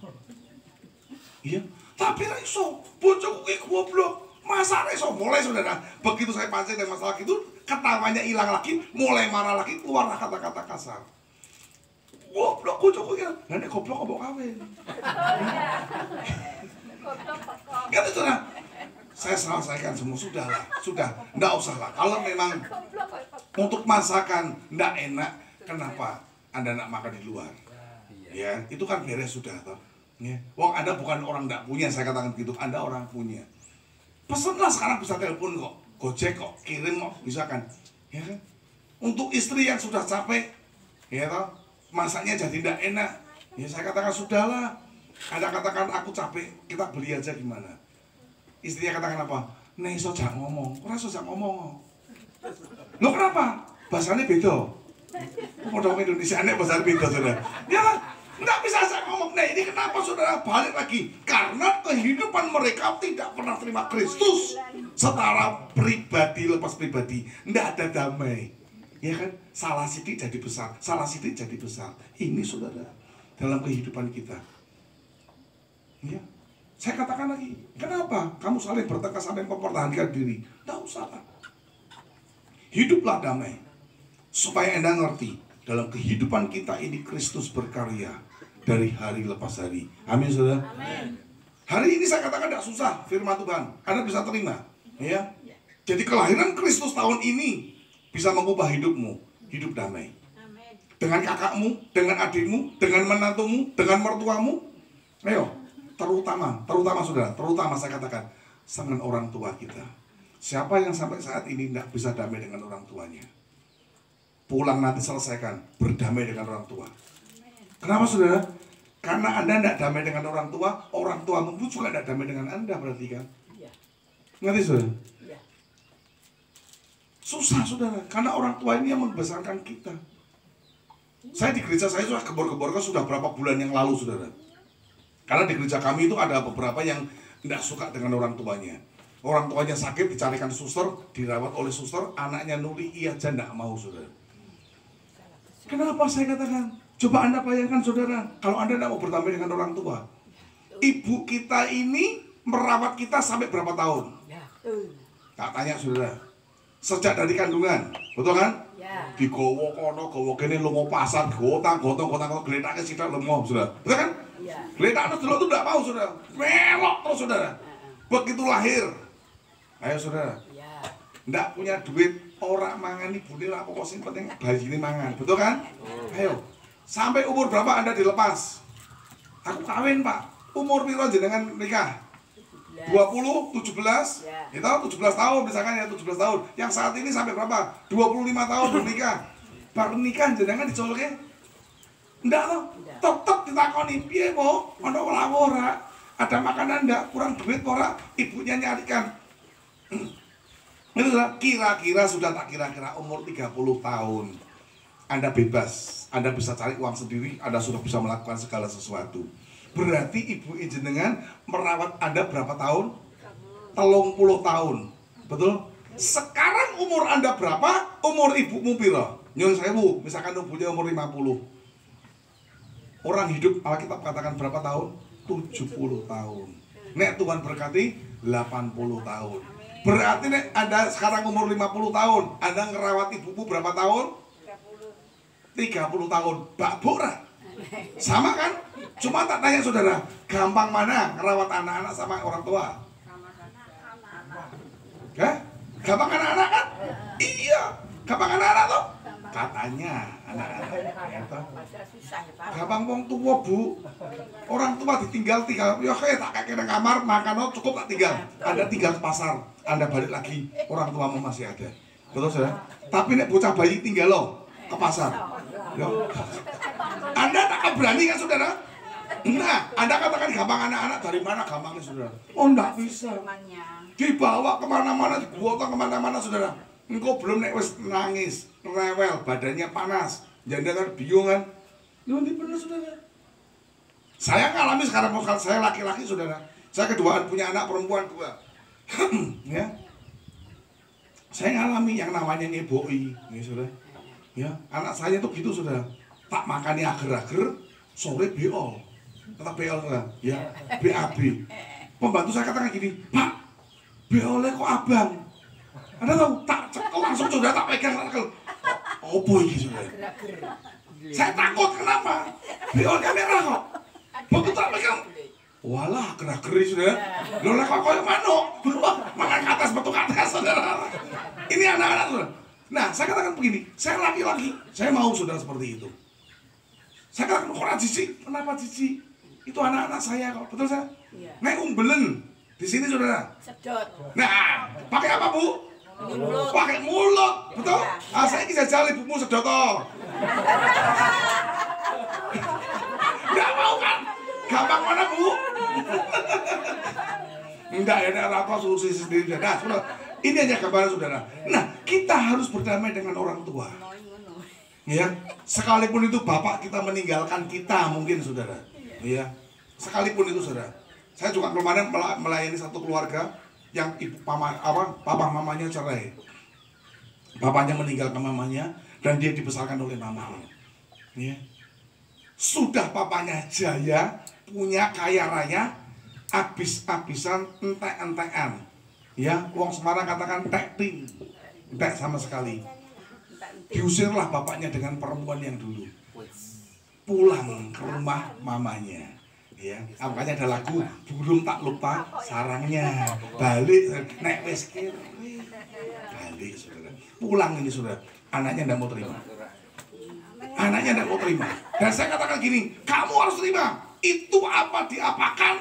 Iya. Tapi iso, bojoku ki goblok. Masa iso mulai saudara. Begitu saya pancing dengan masalah itu, ketawanya hilang lagi, mulai marah lagi, keluarlah kata-kata kasar. Goblok bojoku ki. Lah nek goblok kok kawin. Kan itu nah. Saya selesaikan semua, sudahlah, sudah, enggak usah lah. Kalau memang untuk masakan enggak enak, kenapa Anda nak makan di luar? Ya, itu kan beres sudah toh. Ya. Wong Anda bukan orang enggak punya, saya katakan begitu. Anda orang punya. Pesenlah sekarang bisa telepon kok, Gojek kok, kirim kok, bisa kan? Ya kan? Untuk istri yang sudah capek, ya toh, masaknya jadi enggak enak. Ya saya katakan sudahlah. Anda katakan aku capek, kita beli aja gimana? Istrinya katakan apa? Nek iso jak ngomong, ora iso jak ngomong. Loh kenapa? Bahasanya beda. Padha wong Indonesia nek bahasa beda saudara. Ya kan? Enggak bisa jak ngomong. Nah ini kenapa saudara balik lagi? Karena kehidupan mereka tidak pernah terima Kristus secara pribadi lepas pribadi. Enggak ada damai. Ya kan? Salah sidik jadi besar, salah sidik jadi besar. Ini saudara dalam kehidupan kita. Ya. Saya katakan lagi, kenapa kamu saling bertengkar sampai mempertahankan diri? Tidak usah lah. Hiduplah damai. Supaya Anda ngerti, dalam kehidupan kita ini Kristus berkarya dari hari lepas hari. Amin saudara. Amin. Hari ini saya katakan tidak susah firman Tuhan. Anda bisa terima. Ya. Jadi kelahiran Kristus tahun ini bisa mengubah hidupmu. Hidup damai. Amin. Dengan kakakmu, dengan adikmu, dengan menantumu, dengan mertuamu. Ayo. Terutama saudara, terutama saya katakan dengan orang tua kita. Siapa yang sampai saat ini tidak bisa damai dengan orang tuanya? Pulang nanti selesaikan, berdamai dengan orang tua. Kenapa saudara? Karena Anda tidak damai dengan orang tuamu juga tidak damai dengan Anda berarti kan? Ngerti saudara? Susah saudara, karena orang tua ini yang membesarkan kita. Saya di gereja saya sudah gebor-gebor sudah berapa bulan yang lalu saudara. Karena di gereja kami itu ada beberapa yang tidak suka dengan orang tuanya. Orang tuanya sakit, dicarikan suster, dirawat oleh suster, anaknya nuli, iya aja tidak mau saudara. Kenapa saya katakan? Coba Anda bayangkan saudara, kalau Anda tidak mau berdamai dengan orang tua. Ibu kita ini merawat kita sampai berapa tahun? Tak tanya saudara. Sejak dari kandungan, betul kan? Digowo kono, gowo kene, lu mau pasar, gotang, geletaknya sidak lemah saudara. Betul kan? Geletak terus dulu itu tidak mau saudara, melok terus saudara. Begitu lahir, ayo saudara, tidak punya duit, orang mangan ibu ini lah, pokoknya penting bayi ini mangan, betul kan? Ayo, sampai umur berapa Anda dilepas? Aku kawin pak, umur piro jenengan nikah? 20, 17, itu 17 tahun misalkan ya 17 tahun. Yang saat ini sampai berapa? 25 tahun bernikah. Baru nikah jenengan dicoloknya? Enggak loh, tetap ditakoni piye po, ono ora, ada makanan enggak, kurang duit ora, ibunya nyarikan. Itu kira-kira sudah tak kira-kira umur 30 tahun. Anda bebas, Anda bisa cari uang sendiri, Anda sudah bisa melakukan segala sesuatu. Berarti ibu jenengan merawat Anda berapa tahun? 30 tahun. Betul? Sekarang umur Anda berapa? Umur ibumu piro? Nyun sewu, misalkan ibunya umur 50. Orang hidup Alkitab katakan berapa tahun? 70 tahun. Nek Tuhan berkati 80 tahun. Berarti nek Anda sekarang umur 50 tahun, Anda ngerawat ibumu berapa tahun? 30 tahun. Mbak Bora. Sama kan? Cuma tak tanya saudara, gampang mana ngerawat anak-anak sama orang tua? Hah? Gampang anak-anak kan? Iya, gampang anak-anak toh? Katanya anak-anak. Gampang wong tua Bu. Orang tua ditinggal, ya kayak tak kayak nang kamar makan cukup tak tinggal. Anda tinggal ke pasar, Anda balik lagi, orang tuamu masih ada. Betul saudara? Tapi nek bocah bayi tinggal lo ke pasar. Yo. Anda tak berani kan saudara? Nah, Anda katakan gampang anak-anak, dari mana gampangnya saudara? Oh enggak bisa. Dibawa kemana-mana, dibawa kemana-mana saudara. Engkau belum nek wis nangis, rewel, badannya panas, janda kan bingung kan? Nanti benar saudara. Saya ngalami sekarang, saya laki-laki saudara. Saya keduaan punya anak perempuan 2. Ya. Saya ngalami yang namanya nyeboi, ya saudara. Ya, anak saya tuh gitu saudara. Tak makannya ager-ager, sore beol. Tetap beol saudara. Ya, BAB. Pembantu saya katakan gini, Pak, beolnya kok abang? Anda tahu, tak cekel langsung saudara, tak pegang cekel. Oh boy gitu saudara. Saya takut, kenapa? Beolnya merah kok. Begitu tak pegang, walah gerak-geri saudara. Loh kok kayak manuk. Makan ke atas, betul ke atas saudara. Ini anak-anak saudara. Nah, saya katakan begini, saya laki-laki, saya mau saudara seperti itu. Saya katakan, kok jijik? Kenapa jijik? Itu anak-anak saya kok, betul saya? Iya. Nek umbelen di sini saudara. Sedot. Nah, pakai apa Bu? Mulut. Pakai mulut, betul? Ah, saya bisa jali ibumu sedot toh. Nggak mau kan? Gampang mana Bu? Enggak ya, rata solusi sendiri. Nah, saudara, ini hanya gambaran saudara. Nah, kita harus berdamai dengan orang tua. Ya, sekalipun itu bapak kita meninggalkan kita mungkin saudara. Ya, sekalipun itu saudara. Saya juga kemarin melayani satu keluarga yang papa mamanya cerai. Bapaknya meninggalkan mamanya dan dia dibesarkan oleh mamanya. Ya. Sudah papanya jaya, punya kaya raya, habis-habisan entek-entekan. Ya, wong Semarang katakan tekting. Entek sama sekali. Diusirlah bapaknya dengan perempuan yang dulu. Pulang ke rumah mamanya. Ya, makanya ada lagu burung tak lupa sarangnya. Balik nek wis kiri. Balik saudara. Pulang ini saudara. Anaknya enggak mau terima. Anaknya enggak mau terima. Dan saya katakan gini, kamu harus terima. Itu apa diapakan,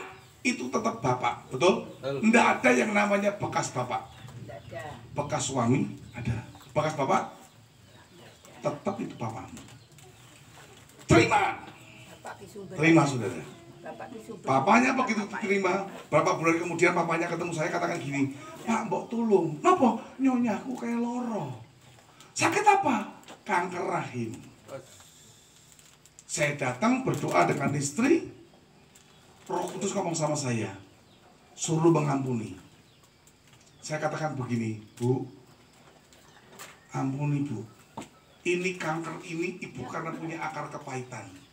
itu tetap bapak, betul? Enggak ada yang namanya bekas bapak. Bekas suami ada. Bekas bapak tetap itu bapakmu. Terima. Terima saudara. Papanya begitu diterima, berapa bulan kemudian papanya ketemu saya katakan gini, Pak, mbok tolong, kenapa? Nyonyaku kayak loro. Sakit apa? Kanker rahim. Saya datang berdoa dengan istri, Roh Kudus ngomong sama saya, suruh mengampuni. Saya katakan begini, Bu, ampuni Bu. Ini kanker ini ibu karena punya akar kepahitan.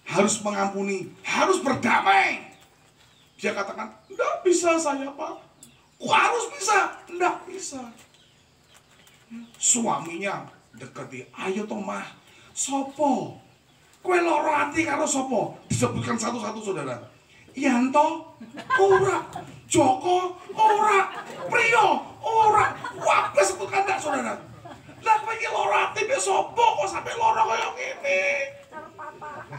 Harus mengampuni, harus berdamai. Dia katakan, enggak bisa saya Pak. Kok harus bisa? Enggak bisa. Suaminya deketi, ayo toh mah, sopo? Kue loro ati karo sopo? Disebutkan satu-satu saudara. Yanto, ora. Joko, ora. Priyo, ora. Wah, sebutkan enggak saudara? Lah kowe iki loro ati mbek sopo kok sampe loro kaya ngene?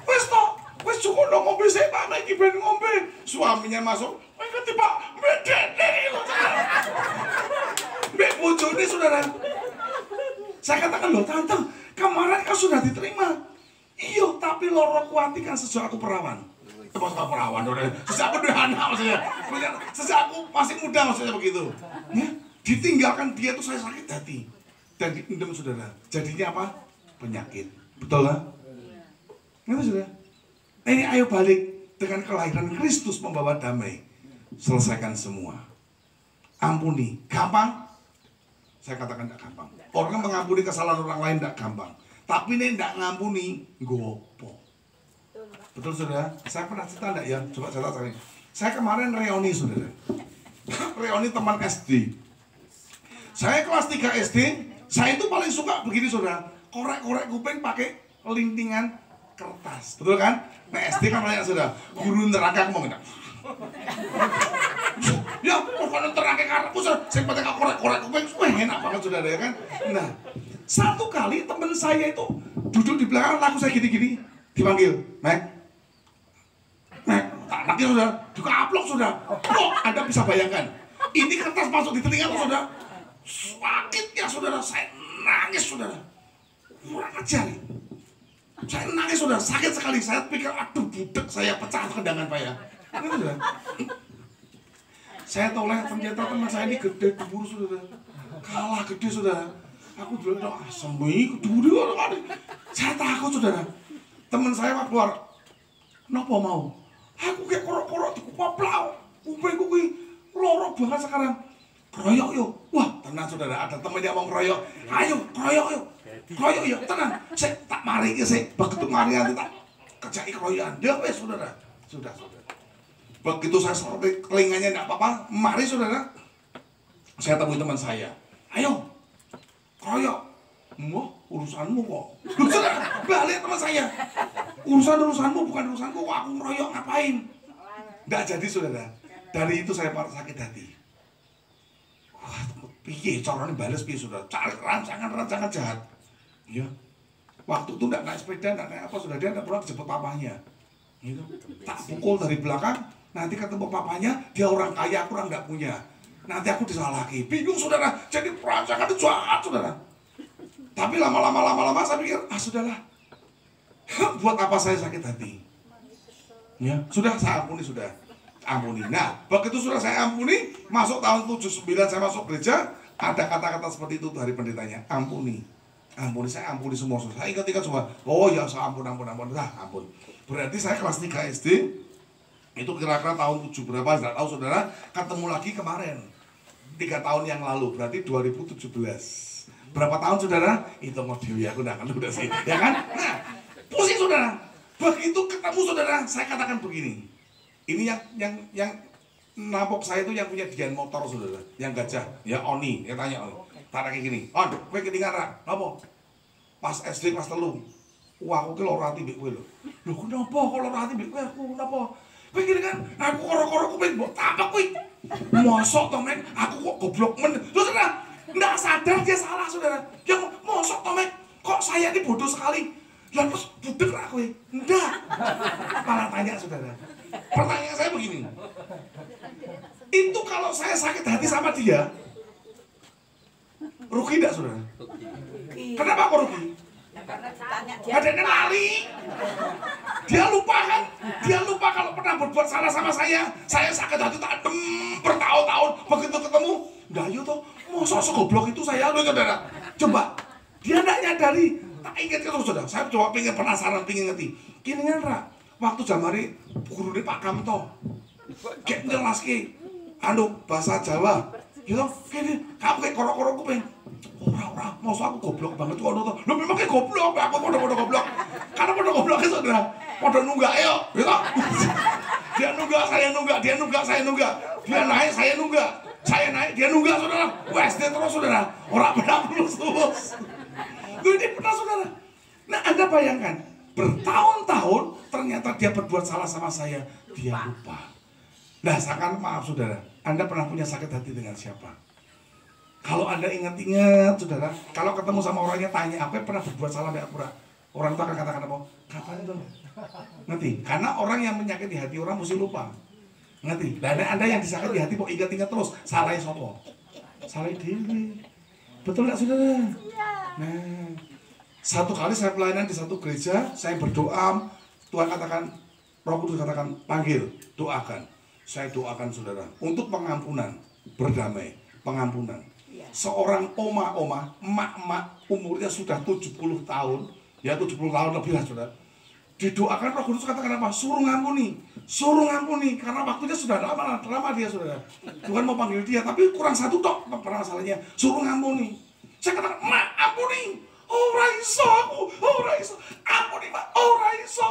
Wis toh, wis cukup dong ngombe sik Pak, nek iki ben ngombe. Suaminya masuk, "Kowe ngerti Pak, medene lho." Mbek bojone saudara. Saya katakan, "Loh, Tante, kemarin kan sudah diterima." Iya, tapi loro kuati kan sejak aku perawan. Pas perawan, sejak aku udah anak maksudnya. Sejak aku masih muda maksudnya begitu. Ya, ditinggalkan dia tuh saya sakit hati. Dan diendam saudara. Jadinya apa? Penyakit. Betul lah? Ngerti saudara? Nah, ini ayo balik dengan kelahiran Kristus membawa damai. Selesaikan semua. Ampuni. Gampang? Saya katakan tidak gampang. Orang mengampuni kesalahan orang lain tidak gampang. Tapi ini tidak ngampuni, gopo. Betul saudara? Saya pernah cerita enggak ya? Coba saya tanya. Saya kemarin reuni saudara. Reuni teman SD. Saya kelas 3 SD, saya itu paling suka begini saudara. Korek-korek kuping pakai lintingan kertas. Betul kan? Nah SD kan banyak saudara. Guru neraka mau ngomong. Ya, pokoknya neraka karepku saudara. Saya pakai korek-korek kuping, wah enak banget saudara ya kan. Nah, satu kali teman saya itu duduk di belakang laku saya gini-gini, dipanggil, Mek, tak lagi saudara, juga aplok saudara. Oh, Anda bisa bayangkan, ini kertas masuk di telinga saudara, sakitnya saudara, saya nangis saudara, kurang ajar. Saya nangis saudara, sakit sekali. Saya pikir, aduh budek saya pecah kendangan Pak ya. Ini saudara. Saya toleh ternyata teman saya ini gede dubur saudara, kalah gede saudara. Aku bilang, sembuh, duri orang. Saya takut saudara. Teman saya waktu keluar, kenapa mau? Aku kayak korok-korok di kupaplau. Kupingku kuwi lorok banget sekarang. Kroyok yuk. Wah, tenang saudara. Ada teman yang mau kroyok. Ayo, kroyok yuk. Kroyok yuk, tenang. Saya tak mari ke saya. Begitu mari nanti tak kerjai kroyokan. Dia wes saudara. Sudah saudara. Begitu saya seperti telinganya tidak apa-apa. Mari saudara. Saya temui teman saya. Ayo. Kroyok, wah urusanmu kok. Saudara, balik teman saya. Urusanmu bukan urusanku, kok aku ngeroyok ngapain? Nggak jadi saudara. Dari itu saya sakit hati. Wah, piye caranya balas piye saudara? Cari rancangan jahat. Ya, waktu itu nggak naik sepeda, nggak naik apa saudara, dia nggak pulang jemput papanya. Gitu. Tak pukul dari belakang, nanti ketemu papanya, dia orang kaya, aku orang nggak punya. Nanti aku disalahi, bingung saudara, jadi perancangan itu jahat saudara. Tapi lama-lama saya pikir, sudahlah, buat apa saya sakit hati? Ya, sudah saya ampuni sudah, ampuni. Nah, begitu sudah saya ampuni, masuk tahun 79 saya masuk gereja, ada kata-kata seperti itu dari pendetanya, ampuni, saya ampuni semua. Saya ingat semua. Oh ya, saya ampun. Berarti saya kelas 3 SD. Itu kira-kira tahun 7 berapa, tidak tahu saudara, ketemu lagi kemarin 3 tahun yang lalu, berarti 2017. Berapa tahun saudara? Itu mau dewi aku udah sih, ya kan? Nah, pusing saudara. Begitu ketemu saudara, saya katakan begini. Ini yang nampok saya itu yang punya Dian motor saudara, yang gajah, ya Oni, ya tanya Oni. Tak kayak gini, On, kowe ketinggalan ra? Napa? Pas SD kelas 3. Wah, aku ki lara ati mbek kowe lho. Lho kenapa kok lara ati mbek kowe? Aku kenapa? Kowe gini kan, aku korok-korok kuping mbok tapak kowe. Mosok to, Mek? Aku kok goblok men. Loh, saudara, enggak sadar dia salah, saudara. Yang mosok to, Mek? Kok saya ini bodoh sekali? Lah terus budek ra kowe? Enggak. Malah tanya, saudara. Pertanyaan saya begini. Itu kalau saya sakit hati sama dia, rugi enggak, saudara? Kenapa kok rugi? Adanya lali. Dia lupa kan? Dia lupa kalau pernah berbuat salah sama saya. Saya sakit hati tak bertahun-tahun. Begitu ketemu, nggak yuk toh, masa segoblok itu saya loh saudara. Coba, dia nggak nyadari. Tak ingat itu saudara. Saya coba pengen penasaran, pengen ngerti. Kini kan waktu jamari guru ini Pak Kamto, kayak jelas ki, bahasa Jawa. Gitu, kini kamu kayak korok-korok kuping. Ora, masa aku goblok banget kok nonton. Lho memang kayak goblok, aku podo-podo goblok. Karena podo gobloknya saudara, podo nunggak yo, gitu. Dia nunggak, saya nunggak, dia nunggak, saya nunggak. Dia naik, saya nunggak. Saya naik, dia nunggak saudara. SD terus saudara, orang pernah lulus. Loh ini pernah saudara. Nah Anda bayangkan, bertahun-tahun ternyata dia berbuat salah sama saya, dia lupa. Nah seakan maaf saudara, Anda pernah punya sakit hati dengan siapa? Kalau Anda ingat-ingat, saudara, kalau ketemu sama orangnya tanya, apa pernah berbuat salah enggak pura? Orang itu akan katakan apa? Kapan itu? Ngerti? Karena orang yang menyakiti hati orang mesti lupa. Ngerti? Dan Anda yang disakiti hati mau ingat-ingat terus, salahnya sopo? Salah diri. Betul nggak saudara? Nah, satu kali saya pelayanan di satu gereja, saya berdoa, Tuhan katakan, Roh Kudus katakan, panggil, doakan. Saya doakan saudara, untuk pengampunan, berdamai, pengampunan. Seorang oma-oma, emak-emak umurnya sudah 70 tahun, ya 70 tahun lebih lah saudara. Didoakan Roh Kudus katakan apa? Suruh ngampuni, karena waktunya sudah lama dia saudara. Tuhan mau panggil dia, tapi kurang satu tok permasalahannya, suruh ngampuni. Saya katakan, mak ampuni, ora iso aku, ampuni mak, ora iso.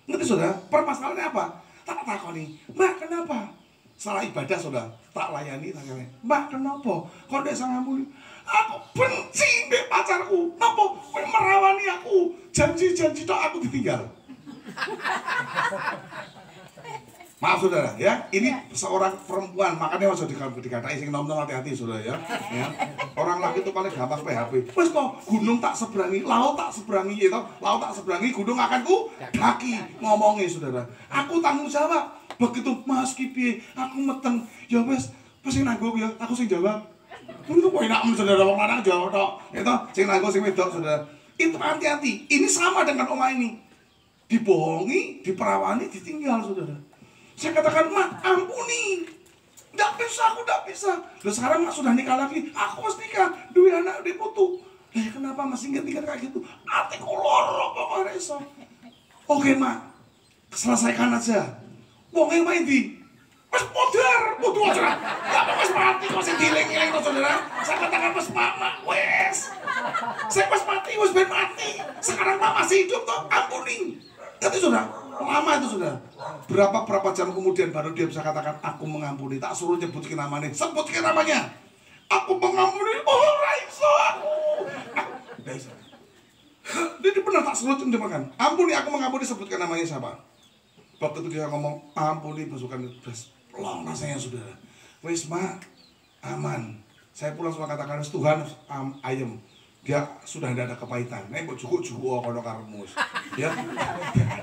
Ngerti saudara? Permasalahannya apa? Tak takoni, "Mbak, kenapa?" Salah ibadah sudah tak layani, tanya, "Mbak, kenapa? Kok ndek sang ngampuni?" "Aku benci mbek pacarku. Napa kowe merawani aku? Janji-janji tok aku ditinggal." Maaf saudara ya, ini seorang perempuan, makanya harus dikatai sing nom-nom, hati-hati saudara ya. Orang laki itu paling gampang PHP. Wes toh, gunung tak seberangi, laut tak seberangi, ya toh, laut tak seberangi, gunung akan ku daki. Ngomongnya saudara, aku tanggung jawab. Begitu Mas Kipi, aku meteng, ya wes sing nanggung ya, aku sing jawab. Untuk enak saudara, wong lanang jawab tok, ya toh, sing nanggung sing wedok saudara. Itu hati-hati. Ini sama dengan oma ini, dibohongi, diperawani, ditinggal saudara. Saya katakan, "Mak, ampuni. Nggak bisa, aku nggak bisa." Loh sekarang Mak sudah nikah lagi. Aku harus nikah, dua anak, dua putu. Lah kenapa masih ingat-ingat kayak gitu? Atiku loro pokoknya iso. Oke Mak, selesaikan aja. Wong yang main di mas modar, kudu aja. Nggak mau mas mati, masih dileng-dileng tuh saudara. Saya katakan mas Mak, wes. Saya mas mati, wes ben mati. Sekarang Mak masih hidup tuh, ampuni. Itu sudah lama itu sudah. Berapa jam kemudian baru dia bisa katakan aku mengampuni. Tak suruh nyebutkan namanya. Sebutkan namanya. Aku mengampuni. Oh Raiso aku. Raiso. Dia benar tak suruh nyebutkan. Ampuni, aku mengampuni, sebutkan namanya siapa. Waktu itu dia ngomong ampuni pasukan iblis. Pelong rasanya saudara. Wes Mak, aman. Saya pulang sama katakan Tuhan ayem. Dia sudah tidak ada kepahitan. Nek mbok juku kono karmus. Ya.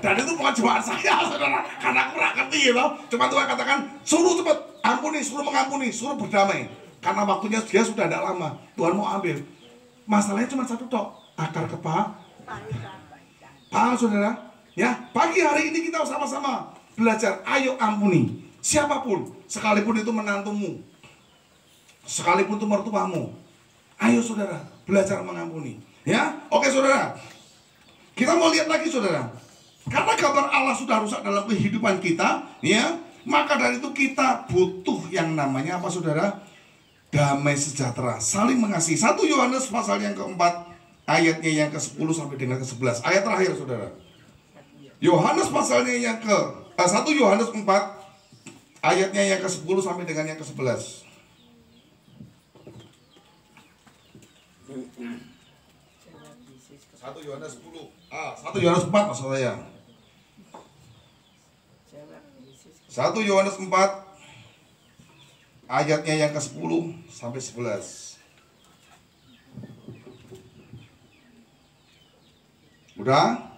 Dan itu bukan cobaan saya, saudara. Karena aku nggak ngerti gitu. Cuma Tuhan katakan, suruh cepat, ampuni, suruh mengampuni, suruh berdamai. Karena waktunya dia sudah tidak lama. Tuhan mau ambil. Masalahnya cuma satu tok, akar paham saudara. Ya, pagi hari ini kita sama-sama belajar. Ayo ampuni. Siapapun, sekalipun itu menantumu, sekalipun itu mertuamu. Ayo saudara, belajar mengampuni. Ya, oke saudara. Kita mau lihat lagi saudara. Karena gambar Allah sudah rusak dalam kehidupan kita, ya, maka dari itu kita butuh yang namanya apa saudara? Damai sejahtera, saling mengasihi. 1 Yohanes pasal yang keempat, ayatnya yang ke-10 sampai dengan ke-11. Ayat terakhir saudara. Yohanes pasalnya yang ke 1 Yohanes 4, ayatnya yang ke-10 sampai dengan yang ke-11. 1 Yohanes 10. 1 Yohanes 4 maksud saya. 1 Yohanes 4 ayatnya yang ke-10 sampai 11. Udah?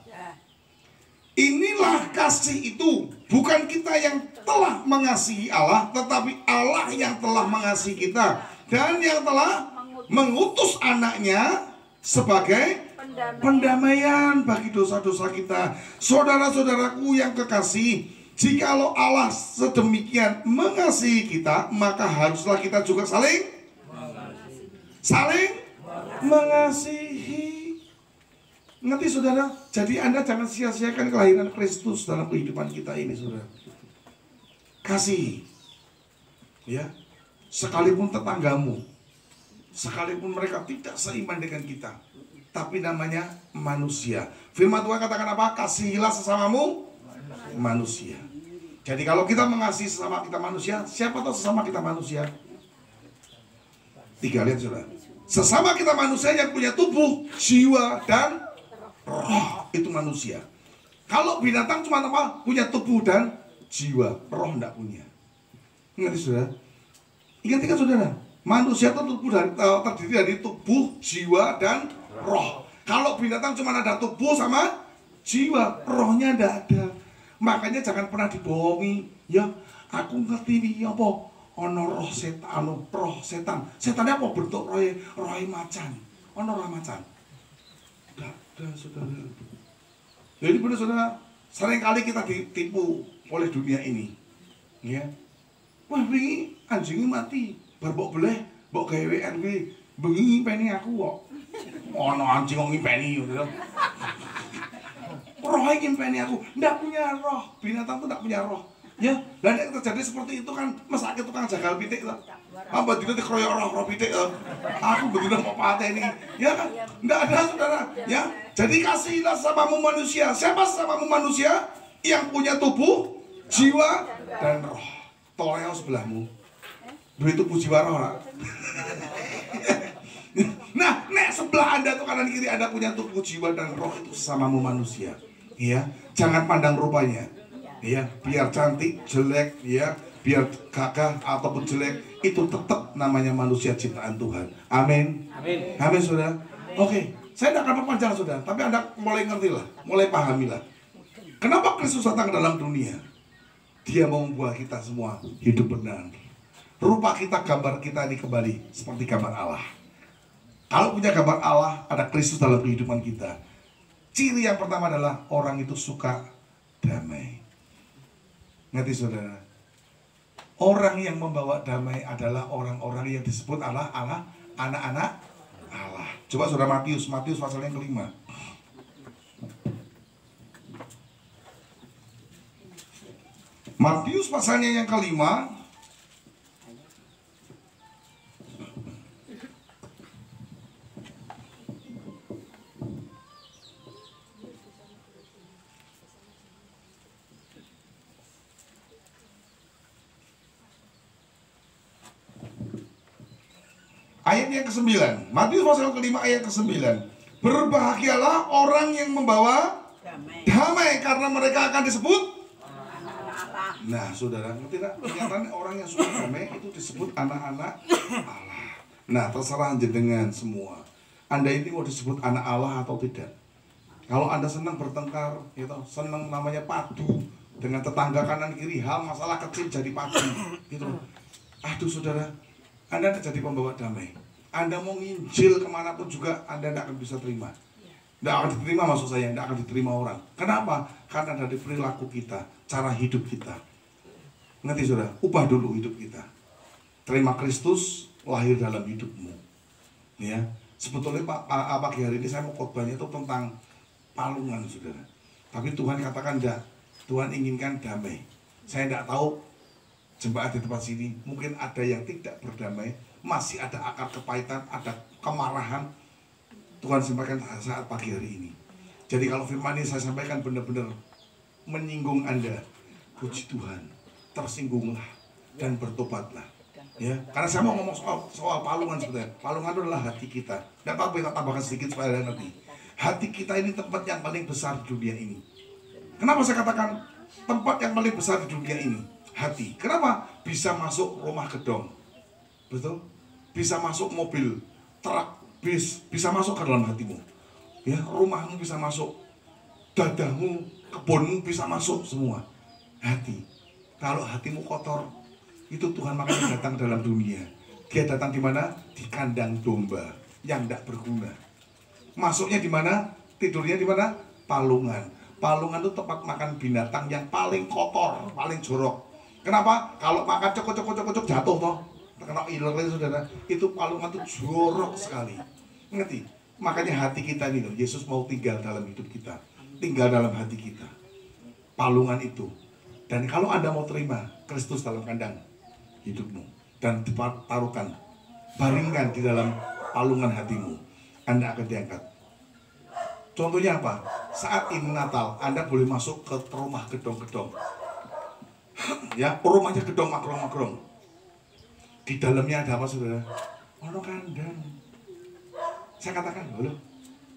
Inilah kasih itu, bukan kita yang telah mengasihi Allah, tetapi Allah yang telah mengasihi kita dan yang telah mengutus anaknya sebagai pendamaian bagi dosa-dosa kita. Saudara-saudaraku yang kekasih, jikalau Allah sedemikian mengasihi kita, maka haruslah kita juga saling mengasihi. Ngerti saudara? Jadi Anda jangan sia-siakan kelahiran Kristus dalam kehidupan kita ini saudara. Kasih. Ya. Sekalipun tetanggamu, sekalipun mereka tidak seiman dengan kita, tapi namanya manusia. Firman Tuhan katakan apa? Kasihilah sesamamu manusia. Jadi kalau kita mengasihi sesama kita manusia, siapa tahu sesama kita manusia? 3 lihat saudara. Sesama kita manusia yang punya tubuh, jiwa, dan roh, itu manusia. Kalau binatang cuma apa? Punya tubuh dan jiwa, roh tidak punya. Ingat saudara? Ingat saudara? Manusia itu terdiri dari tubuh, jiwa, dan roh. Kalau binatang cuma ada tubuh sama jiwa, rohnya tidak ada. Makanya jangan pernah dibohongi. Ya, aku ngerti nih apa? Ono roh setan, roh setan. Setannya apa bentuk roh macan? Ono roh macan. Tidak ada saudara. Jadi benar saudara, seringkali kita ditipu oleh dunia ini. Ya, wah ini anjingnya mati. Barbok boleh, bok gawe WRW, bengi ngipeni aku kok. Ono anjing kok ngipeni gitu. Roh ngipeni aku, ndak punya roh. Binatang tuh ndak punya roh. Ya, dan yang terjadi seperti itu kan, mesake tukang jagal pitik lah. Apa dina dikeroyok roh pitik. Aku betul mau pateni. Ya kan? Ndak ada saudara. Ya, jadi kasihilah sesamamu manusia. Siapa sesamamu manusia? Yang punya tubuh, jiwa dan roh. Tolong sebelahmu. Duit itu jiwa roh. Nah, nek sebelah Anda tuh kanan kiri Anda punya tubuh jiwa dan roh itu sesamamu manusia. Ya, jangan pandang rupanya. Ya, biar cantik, jelek, ya, biar gagah ataupun jelek, itu tetap namanya manusia ciptaan Tuhan. Amin. Amin. Amin, saudara. Oke, saya tidak akan perpanjang, saudara, tapi Anda mulai ngerti lah, mulai pahamilah. Kenapa Kristus datang ke dalam dunia? Dia mau membuat kita semua hidup benar. Rupa kita, gambar kita ini kembali seperti gambar Allah. Kalau punya gambar Allah, ada Kristus dalam kehidupan kita. Ciri yang pertama adalah orang itu suka damai. Ngerti saudara? Orang yang membawa damai adalah orang-orang yang disebut anak-anak Allah. Coba saudara Matius pasal yang kelima. Matius pasalnya yang kelima. Ayat yang ke-9, Matius pasal kelima ayat ke-9. Berbahagialah orang yang membawa damai karena mereka akan disebut anak-anak. Nah, saudara, ngerti tak? Kenyataan orang yang suka damai itu disebut anak-anak Allah. Nah, terserah jenengan semua. Anda ini mau disebut anak Allah atau tidak? Kalau Anda senang bertengkar, gitu, senang namanya padu dengan tetangga kanan kiri, hal masalah kecil jadi padu, gitu. Aduh, saudara. Anda tidak jadi pembawa damai. Anda mau nginjil kemanapun juga Anda tidak akan bisa terima. Tidak akan diterima, maksud saya, tidak akan diterima orang. Kenapa? Karena dari perilaku kita, cara hidup kita. Ngerti saudara? Ubah dulu hidup kita. Terima Kristus lahir dalam hidupmu. Ya, sebetulnya pagi hari ini saya mau khotbahnya itu tentang palungan, saudara. Tapi Tuhan katakan tidak. Tuhan inginkan damai. Saya tidak tahu jemaat di tempat sini mungkin ada yang tidak berdamai, masih ada akar kepahitan, ada kemarahan. Tuhan sampaikan saat pagi hari ini. Jadi kalau firman ini saya sampaikan benar-benar menyinggung Anda, puji Tuhan, tersinggunglah dan bertobatlah. Ya, karena saya mau ngomong soal palungan sebenarnya. Palungan itu adalah hati kita. Tidak apa-apa, kita tambahkan sedikit supaya Anda ngerti. Hati kita ini tempat yang paling besar di dunia ini. Kenapa saya katakan tempat yang paling besar di dunia ini? Hati. Kenapa? Bisa masuk rumah gedong. Betul? Bisa masuk mobil, truk, bis, bisa masuk ke dalam hatimu. Ya, rumahmu bisa masuk. Dadamu, kebunmu bisa masuk semua. Hati. Kalau hatimu kotor, itu Tuhan makanya datang dalam dunia. Dia datang di mana? Di kandang domba yang tidak berguna. Masuknya di mana? Tidurnya di mana? Palungan. Palungan itu tempat makan binatang yang paling kotor, paling jorok. Kenapa? Kalau makan cocok jatuh toh, kena iler saudara. Itu palungan itu jorok sekali. Ngerti? Makanya hati kita ini loh, Yesus mau tinggal dalam hidup kita, tinggal dalam hati kita. Palungan itu. Dan kalau Anda mau terima Kristus dalam kandang hidupmu dan ditaruhkan, baringkan di dalam palungan hatimu, Anda akan diangkat. Contohnya apa? Saat ini Natal, Anda boleh masuk ke rumah gedong-gedong. Ya, rumahnya gedong makrong-makrong. Di dalamnya ada apa, saudara? Ono kandang. Saya katakan, loh,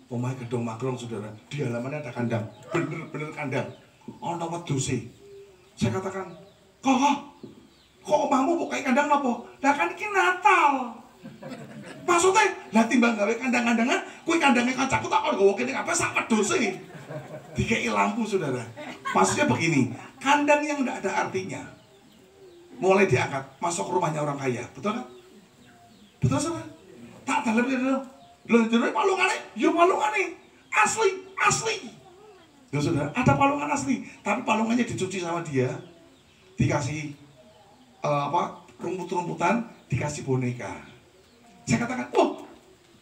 rumah gedong makrong, saudara. Di halamannya ada kandang, bener-bener kandang. Ono wedhuse. Saya katakan, kok omahmu bukai kandang apa? Lah kan ini Natal. Maksudnya, lah timbang gawe kandang-kandangan, kuwi kandangnya kancaku tak kok gawe kene apa sak wedhuse. Dikei lampu, saudara. Maksudnya begini, kandang yang tidak ada artinya mulai diangkat masuk rumahnya orang kaya, betul kan? Betul saudara? Tak dalam itu, loh palungane, yo palungane asli. Loh saudara, ada palungan asli, tapi palungannya dicuci sama dia, dikasih rumput-rumputan, dikasih boneka. Saya katakan,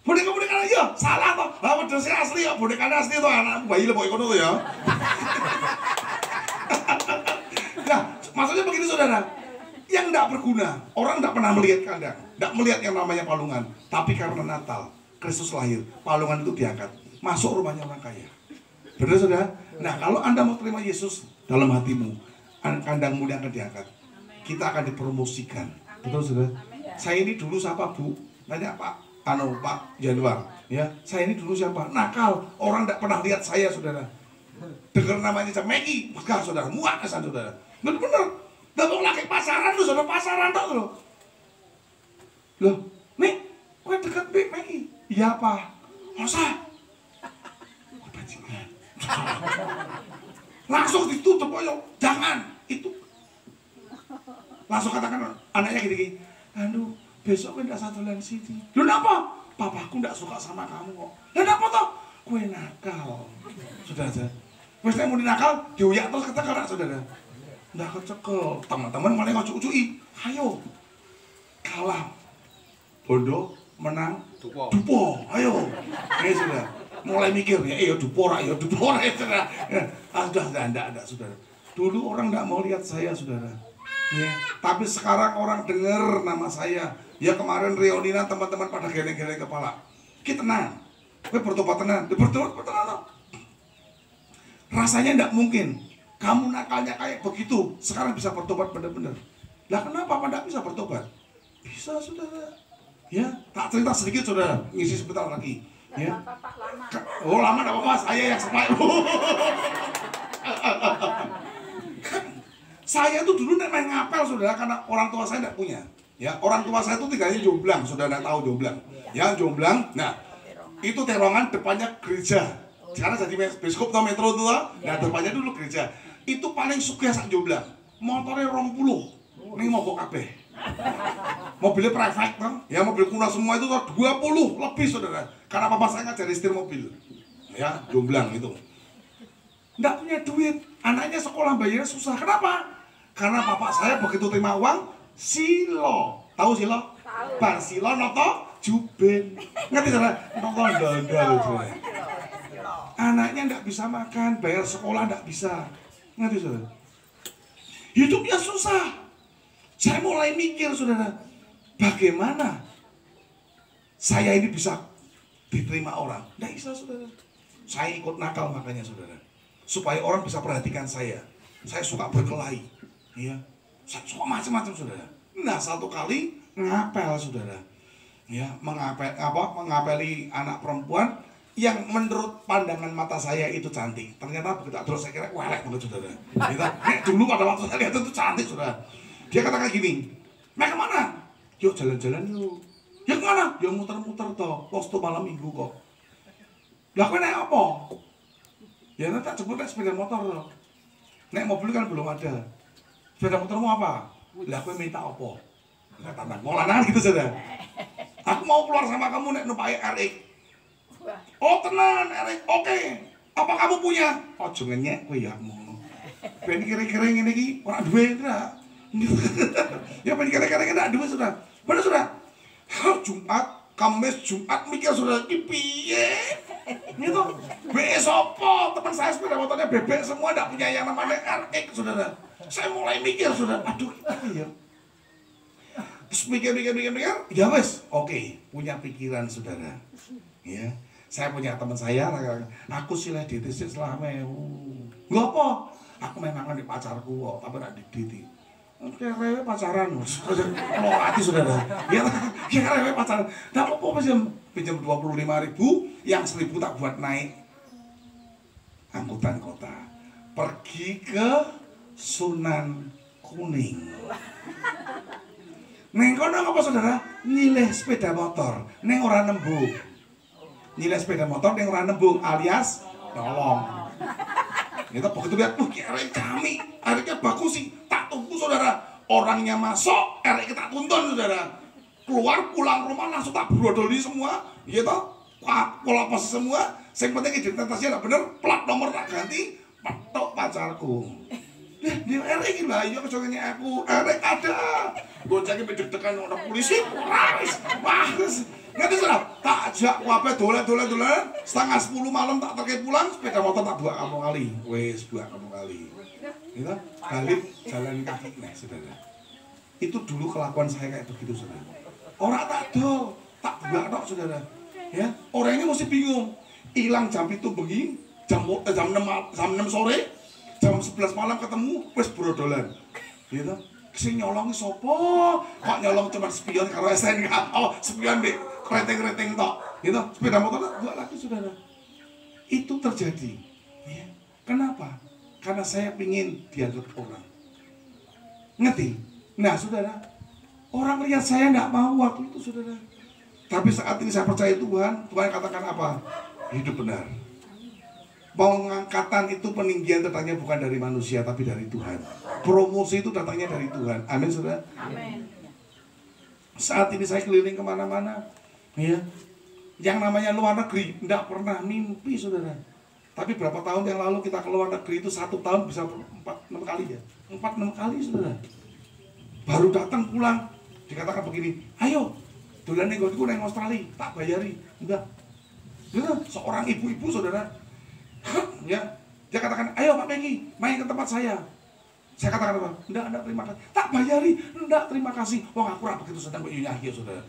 boneka ya salah toh. Lah wedhusnya asli ya, bonekanya asli toh, anak bayi lebok ikono tuh ya. Nah, maksudnya begini saudara, yang tidak berguna, orang tidak pernah melihat kandang, tidak melihat yang namanya palungan. Tapi karena Natal, Kristus lahir, palungan itu diangkat, masuk rumahnya orang kaya. Benar saudara? Nah, kalau Anda mau terima Yesus dalam hatimu, kandang mulia akan diangkat. Kita akan dipromosikan. Betul saudara? Saya ini dulu siapa Bu? Nanya Pak Januar. Ya, saya ini dulu siapa? Nakal. Orang tidak pernah lihat saya saudara. Dengar namanya saya Meki, megah saudara, muak kesan saudara. Bener-bener. Dah mau lagi pasaran tuh saudara, pasaran tuh loh. Loh, nih, gue deket Meki. Iya Pak. Masa? Bajingan. Langsung ditutup ayo, jangan itu. Langsung katakan anaknya gini, aduh besok gue nggak satu lain sini. Lu kenapa? Papaku nggak suka sama kamu kok. Dan apa toh? Gue nakal. Saudara, biasanya mau dinakal, diuyak terus kecekel saudara. Nggak kecekel, teman-teman malah ngocu-ucui. Ayo, kalah, bodoh, menang, dupo. Ayo, ini sudah. Mulai mikir ya, dupora, ya saudara. Sudah enggak, saudara. Dulu orang nggak mau lihat saya, saudara. Ya, tapi sekarang orang dengar nama saya. Ya kemarin reunian teman-teman pada geleng-geleng kepala. Kita tenang, gue bertobat tenang, bertobat tenang. Rasanya enggak mungkin. Kamu nakalnya kayak begitu, sekarang bisa bertobat benar-benar. Lah kenapa Anda bisa bertobat? Bisa, saudara. Ya, tak cerita sedikit, saudara. Ngisi sebentar lagi. Ya. Oh lama enggak apa-apa, saya yang sampai. Saya tuh dulu main ngapel saudara karena orang tua saya tidak punya. Ya, orang tua saya tuh tinggalnya Jomblang, saudara nggak tahu Jomblang. Ya, Jomblang. Nah, itu terongan depannya gereja. Sekarang jadi biskop atau metro tuh, nah depannya dulu gereja. Itu paling sugih sak Jomblang. Motornya 20. Ning mogok kabeh. Mobilnya private kan? Ya mobil kuno semua itu 20 lebih saudara. Karena papa saya ngajari setir mobil. Ya, Jomblang itu. Nggak punya duit, anaknya sekolah bayarnya susah. Kenapa? Karena papa saya begitu terima uang, silo. Tahu silo? Tahu. Bar silo noto juben. Ngerti saudara? Noto dandal. Anaknya nggak bisa makan, bayar sekolah nggak bisa. Ngerti saudara? Hidupnya susah. Saya mulai mikir saudara, bagaimana saya ini bisa diterima orang? Nggak bisa saudara. Saya ikut nakal makanya saudara. Supaya orang bisa perhatikan saya. Saya suka berkelahi. Ya. Saya suka macam-macam saudara. Nah satu kali ngapel saudara. Ya, mengapeli anak perempuan yang menurut pandangan mata saya itu cantik. Ternyata begitu terus saya kira welek banget saudara. Dulu pada waktu saya lihat itu cantik saudara. Dia katakan gini, "Mek kemana? Yuk jalan-jalan yuk." "Ya kemana?" "Ya muter-muter toh, waktu malam minggu kok." "Lah kowe naik apa?" "Ya nanti tak jemput naik sepeda motor toh." "Naik mobil kan belum ada." "Sepeda motormu apa?" "Lah kowe minta apa?" Nah, tantang ngolanan gitu saudara. "Aku mau keluar sama kamu naik numpai RX." "Oh tenan RX, oke. Apa kamu punya?" "Ojo ngenyek kowe ya ngono. Ben kira-kira ngene iki ora duwe ta." Ya ben kira-kira ndak duwe saudara. Bener saudara. Jumat, Kamis, Jumat mikir saudara iki piye? Gitu. Besok teman saya sepeda motornya bebek semua ndak punya yang namanya RX saudara. Saya mulai mikir saudara, aduh iya. Terus mikir, ya wes, oke, punya pikiran saudara. Ya, saya punya teman saya, aku sileh ditisik selama nggak apa, aku memang di pacarku kok, tapi nggak diditi. Rewe pacaran, kalau hati saudara, ya rewe pacaran, nggak apa-apa pinjam 25.000, yang 1.000 tak buat naik angkutan kota, pergi ke Sunan Kuning. Neng kono apa saudara? Nyilih sepeda motor, neng ora nembung. Nyilih sepeda motor neng ora nembung alias nolong. Kita begitu lihat, RX kami, RX-nya bagus sih. Tak tunggu saudara, orangnya masuk, RX tak tuntun saudara. Keluar pulang rumah langsung tak brodoli semua, gitu. Pola pos semua. Yang penting identitasnya tak bener, plat nomor tak ganti, patok pacarku. Dia RX lah, iya kecokannya aku, RX ada. Goncangnya bedek-dekan orang polisi, wah, ngerti saudara? Tak ajak wabah dolan-dolan, setengah 10 malam tak terkait pulang, sepeda motor tak buat kamu kali, wes buat kamu kali. Gitu, balik jalan kaki, nah saudara. Itu dulu kelakuan saya kayak begitu saudara. Orang tak dol, tak buat dok saudara. Ya, orangnya mesti bingung, hilang jam itu bengi, jam 6 sore, Jam 11 malam ketemu, wis brodolan. Gitu. Sing nyolong sopo? Kok nyolong cuma spion karo SNK? Oh, spion deh, rating-rating tok. Gitu. Sepeda motor dua lagi saudara. Itu terjadi. Ya. Kenapa? Karena saya ingin dianggap orang. Ngerti? Nah, saudara, orang lihat saya nggak mau waktu itu, saudara. Tapi saat ini saya percaya Tuhan. Tuhan katakan apa? Hidup benar. Pengangkatan itu, peninggian datangnya bukan dari manusia, tapi dari Tuhan. Promosi itu datangnya dari Tuhan. Amin, saudara. Amin. Saat ini saya keliling kemana-mana, ya. Yang namanya luar negeri, tidak pernah mimpi, saudara. Tapi berapa tahun yang lalu kita ke luar negeri itu 1 tahun bisa 4-6 kali ya. 4-6 kali, saudara. Baru datang pulang, dikatakan begini, ayo, dolan nego neng Australia, tak bayari. Enggak. Ya, seorang ibu-ibu, saudara. Ya, dia katakan, ayo Pak Megi, main ke tempat saya. Saya katakan apa? Enggak, terima kasih. Tak bayari, enggak, terima kasih. Wah, aku rapat itu sedang bayunya akhir, saudara.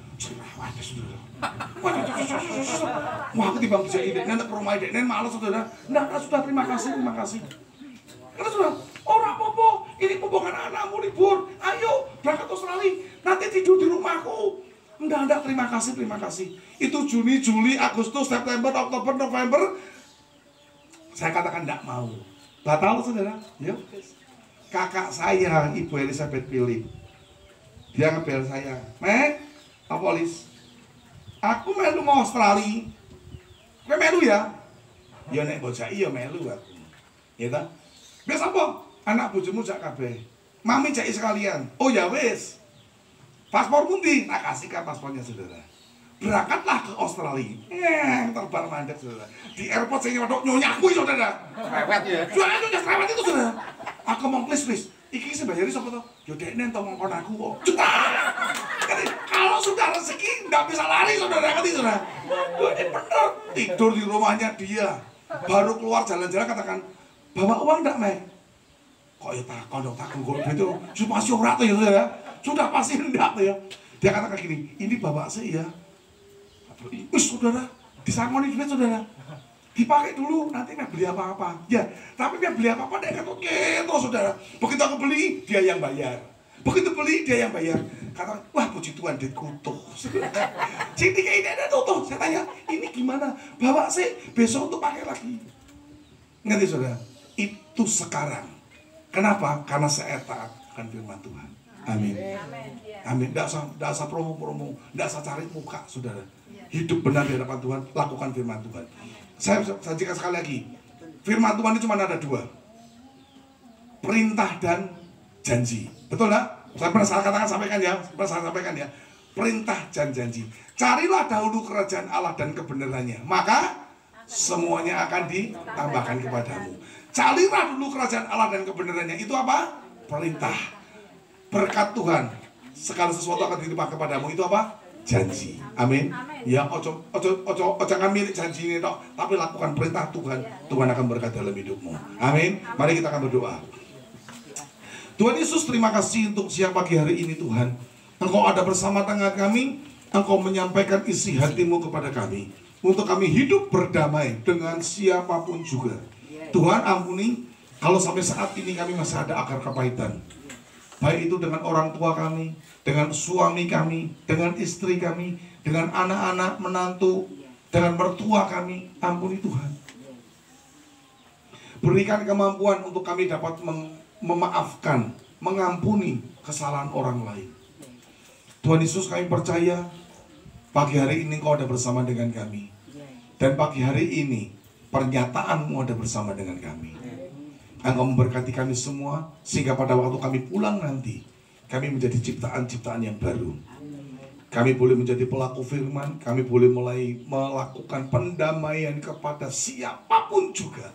Wah, saudara. Wah, aku tiba bisa ide, nanti ke rumah ide, nen malas, saudara. Enggak, sudah, terima kasih. Karena sudah, orang popo, ini kumpulkan anakmu libur. Ayo, berangkat ke Australia, nanti tidur di rumahku. Enggak, terima kasih. Itu Juni, Juli, Agustus, September, Oktober, November. Saya katakan enggak mau. Batal, saudara. Yuk. Kakak saya, Ibu Elizabeth Philip, dia ngebel saya, Mek, Apolis, aku melu mau Australia, kowe melu ya? Ya nek bocah iya melu aku, ya tak? Biasa apa? Anak bojomu jak kabeh, mami jai sekalian. Oh ya wis, paspor pundi? Nah kasihkan paspornya saudara. Berangkatlah ke Australia, terbang mandek saudara. Di airport saya nyodok nyonyaku saudara. Cerewet ya. Jualan nyonya cerewet itu saudara. Aku mau please, iki sih bayari siapa tuh? Yaudah ini entah ngomong aku kok. Kalau sudah rezeki nggak bisa lari saudara, ngerti saudara? Ini bener, tidur di rumahnya dia. Baru keluar jalan-jalan katakan, bawa uang enggak Mek? Kok ya takon dong, takon gue itu masih ora tuh ya saudara. Sudah pasti enggak tuh ya. Dia katakan gini, ini bapak sih ya. Wis saudara, disangoni duit saudara. Dipakai dulu, nanti mau beli apa-apa. Ya, tapi mau beli apa-apa dia ketok saudara. Begitu aku beli, dia yang bayar. Begitu beli, dia yang bayar. Kata, wah puji Tuhan, duit kutuh. Sing tiga ini ada tuh. Saya tanya, ini gimana? Bawa sih, besok untuk pakai lagi. Ngerti saudara? Itu sekarang. Kenapa? Karena saya taat akan firman Tuhan. Amin. Amin. Tidak usah promo-promo, tidak usah cari muka, saudara. Hidup benar di hadapan Tuhan, lakukan firman Tuhan. Saya sajikan sekali lagi. Firman Tuhan itu cuma ada 2. Perintah dan janji. Betul tak? Saya pernah katakan sampaikan ya. Perintah dan janji. Carilah dahulu kerajaan Allah dan kebenarannya, maka semuanya akan ditambahkan kepadamu. Carilah dulu kerajaan Allah dan kebenarannya. Itu apa? Perintah. Berkat Tuhan, segala sesuatu akan dilimpah kepadamu. Itu apa? Janji. Amin. Ya, ojo jangan milik janji ini tok, tapi lakukan perintah Tuhan. Tuhan akan berkat dalam hidupmu. Amin. Mari kita akan berdoa. Tuhan Yesus, terima kasih untuk siang pagi hari ini Tuhan. Engkau ada bersama dengan kami. Engkau menyampaikan isi hatimu kepada kami, untuk kami hidup berdamai dengan siapapun juga. Tuhan ampuni kalau sampai saat ini kami masih ada akar kepahitan. Baik itu dengan orang tua kami, dengan suami kami, dengan istri kami, dengan anak-anak, menantu, dengan mertua kami. Ampuni Tuhan. Berikan kemampuan untuk kami dapat memaafkan, mengampuni kesalahan orang lain. Tuhan Yesus, kami percaya pagi hari ini Engkau ada bersama dengan kami. Dan pagi hari ini pernyataan-Mu ada bersama dengan kami. Engkau memberkati kami semua, sehingga pada waktu kami pulang nanti, kami menjadi ciptaan-ciptaan yang baru. Kami boleh menjadi pelaku firman, kami boleh mulai melakukan pendamaian kepada siapapun juga.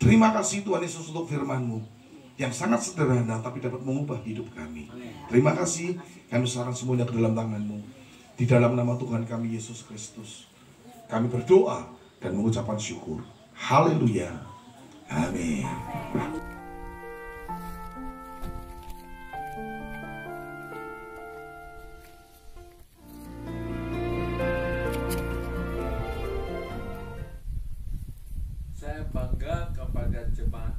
Terima kasih Tuhan Yesus untuk firman-Mu yang sangat sederhana tapi dapat mengubah hidup kami. Terima kasih, kami serahkan semuanya ke dalam tangan-Mu. Di dalam nama Tuhan kami Yesus Kristus, kami berdoa dan mengucapkan syukur. Haleluya. Amin. Saya bangga kepada jemaat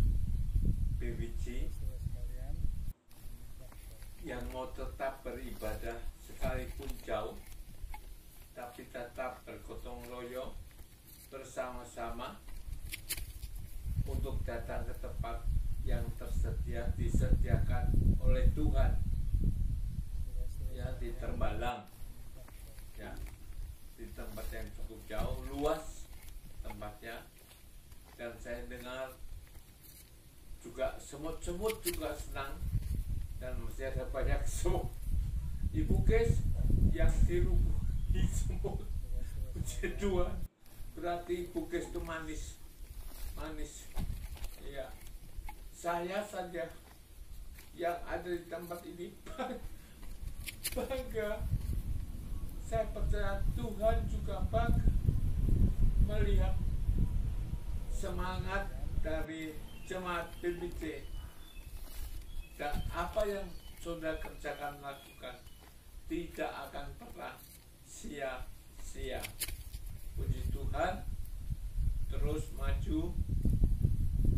beribadah sekalipun jauh, tapi tetap bergotong royong bersama-sama untuk datang ke tempat yang disediakan oleh Tuhan, ya, di Tembalang, ya, di tempat yang cukup jauh, luas tempatnya. Dan saya dengar juga semut-semut juga senang, dan masih ada banyak semut. Ibu Kes yang dirubuhi semut, puji Tuhan, berarti Ibu Kes itu manis. Ya, saya saja yang ada di tempat ini bangga. Saya percaya Tuhan juga bangga melihat semangat dari jemaat PBC, dan apa yang saudara kerjakan lakukan tidak akan pernah sia-sia. Puji Tuhan, terus maju,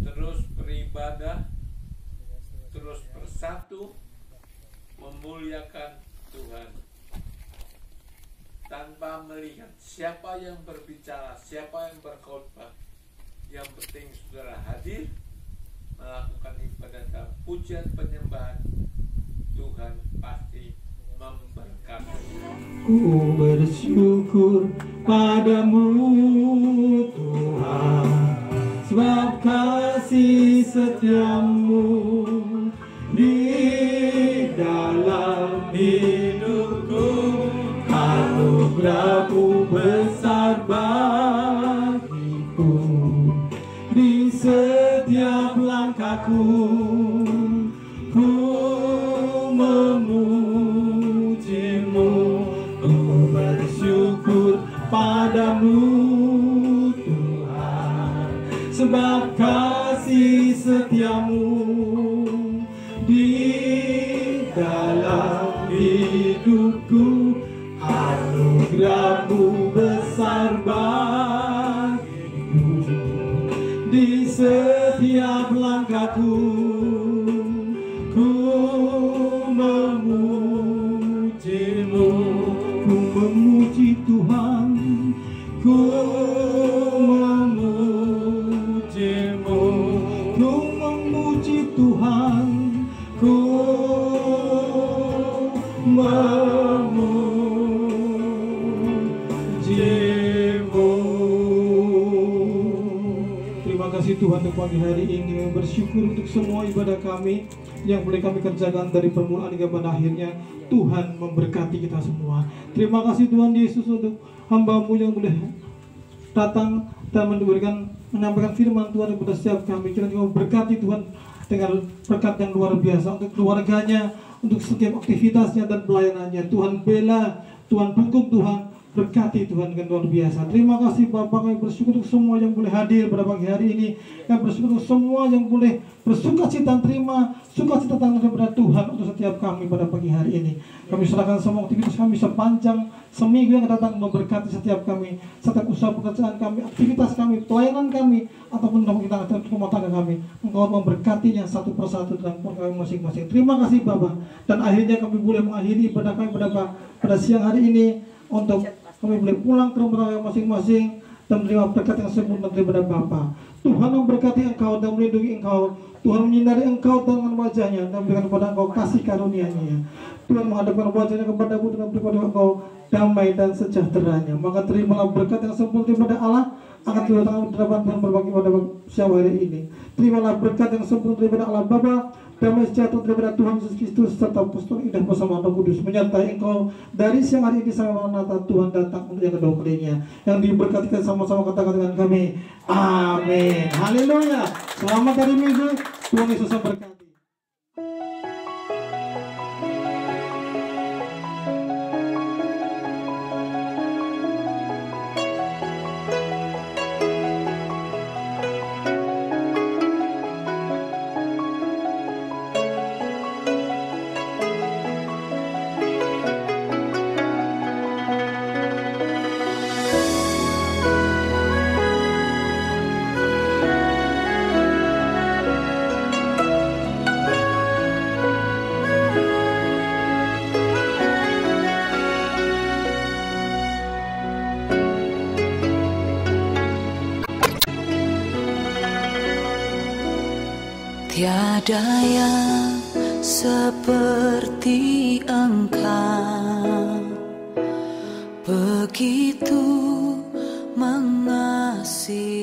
terus beribadah, terus bersatu, memuliakan Tuhan, tanpa melihat siapa yang berbicara, siapa yang berkhotbah. Yang penting saudara hadir, melakukan ibadah dan pujian penyembahan. Tuhan pasti memberkati. Ku bersyukur padamu Tuhan, sebab kasih setiamu di dalam hidupku. Anugerahmu besar bagiku, di setiap langkahku ku memujimu. Ku bersyukur padamu Tuhan, sebab kasih setiamu di dalam hidupku. Anugerahmu besar bagiku, di setiap langkahku ku memujimu. Ku memuji Tuhan, ku memujimu. Ku memuji Tuhan, ku memujimu. Terima kasih Tuhan untuk pagi hari ini. Bersyukur untuk semua ibadah kami yang boleh kami kerjakan dari permulaan hingga pada akhirnya. Tuhan memberkati kita semua. Terima kasih Tuhan Yesus untuk hamba-Mu yang boleh datang dan menyampaikan firman Tuhan kepada setiap kami. Kita juga memberkati Tuhan dengan berkat yang luar biasa untuk keluarganya, untuk setiap aktivitasnya dan pelayanannya. Tuhan bela, Tuhan dukung, Tuhan berkati Tuhan dengan luar biasa. Terima kasih Bapak, kami bersyukur untuk semua yang boleh hadir pada pagi hari ini. Kami bersyukur untuk semua yang boleh bersuka cita, terima sukacita daripada Tuhan untuk setiap kami pada pagi hari ini. Kami serahkan semua aktivitas kami sepanjang seminggu yang datang, memberkati setiap kami, setiap usaha pekerjaan kami, aktivitas kami, pelayanan kami, ataupun kita rumah tangga kami. Engkau memberkatinya satu persatu dalam kami masing-masing. Terima kasih Bapak. Dan akhirnya kami boleh mengakhiri ibadah kami pada siang hari ini, untuk kami boleh pulang ke rumah tangga masing-masing dan menerima berkat yang sempurna daripada Bapa. Tuhan memberkati engkau dan melindungi engkau. Tuhan menyinari engkau dengan wajahnya dan memberikan kepada engkau kasih karunia-Nya. Tuhan menghadapkan wajahnya kepadamu dan memberikan kepada engkau damai dan sejahteranya. Maka terimalah berkat yang sempurna daripada Allah akan diletakkan di hadapan Tuhan berbagi pada siang hari ini. Terimalah berkat yang sempurna daripada Allah Bapa, damai sejahtera daripada Tuhan Yesus Kristus, serta persekutuan indah bersama Roh Kudus menyertai engkau dari siang hari ini sampai Maranatha Tuhan datang untuk yang kedua kalinya. Yang diberkati sama-sama katakan dengan kami, amin. Haleluya. Selamat hari Minggu. Tuhan Yesus memberkati. Tiada yang seperti Engkau, begitu mengasihiku.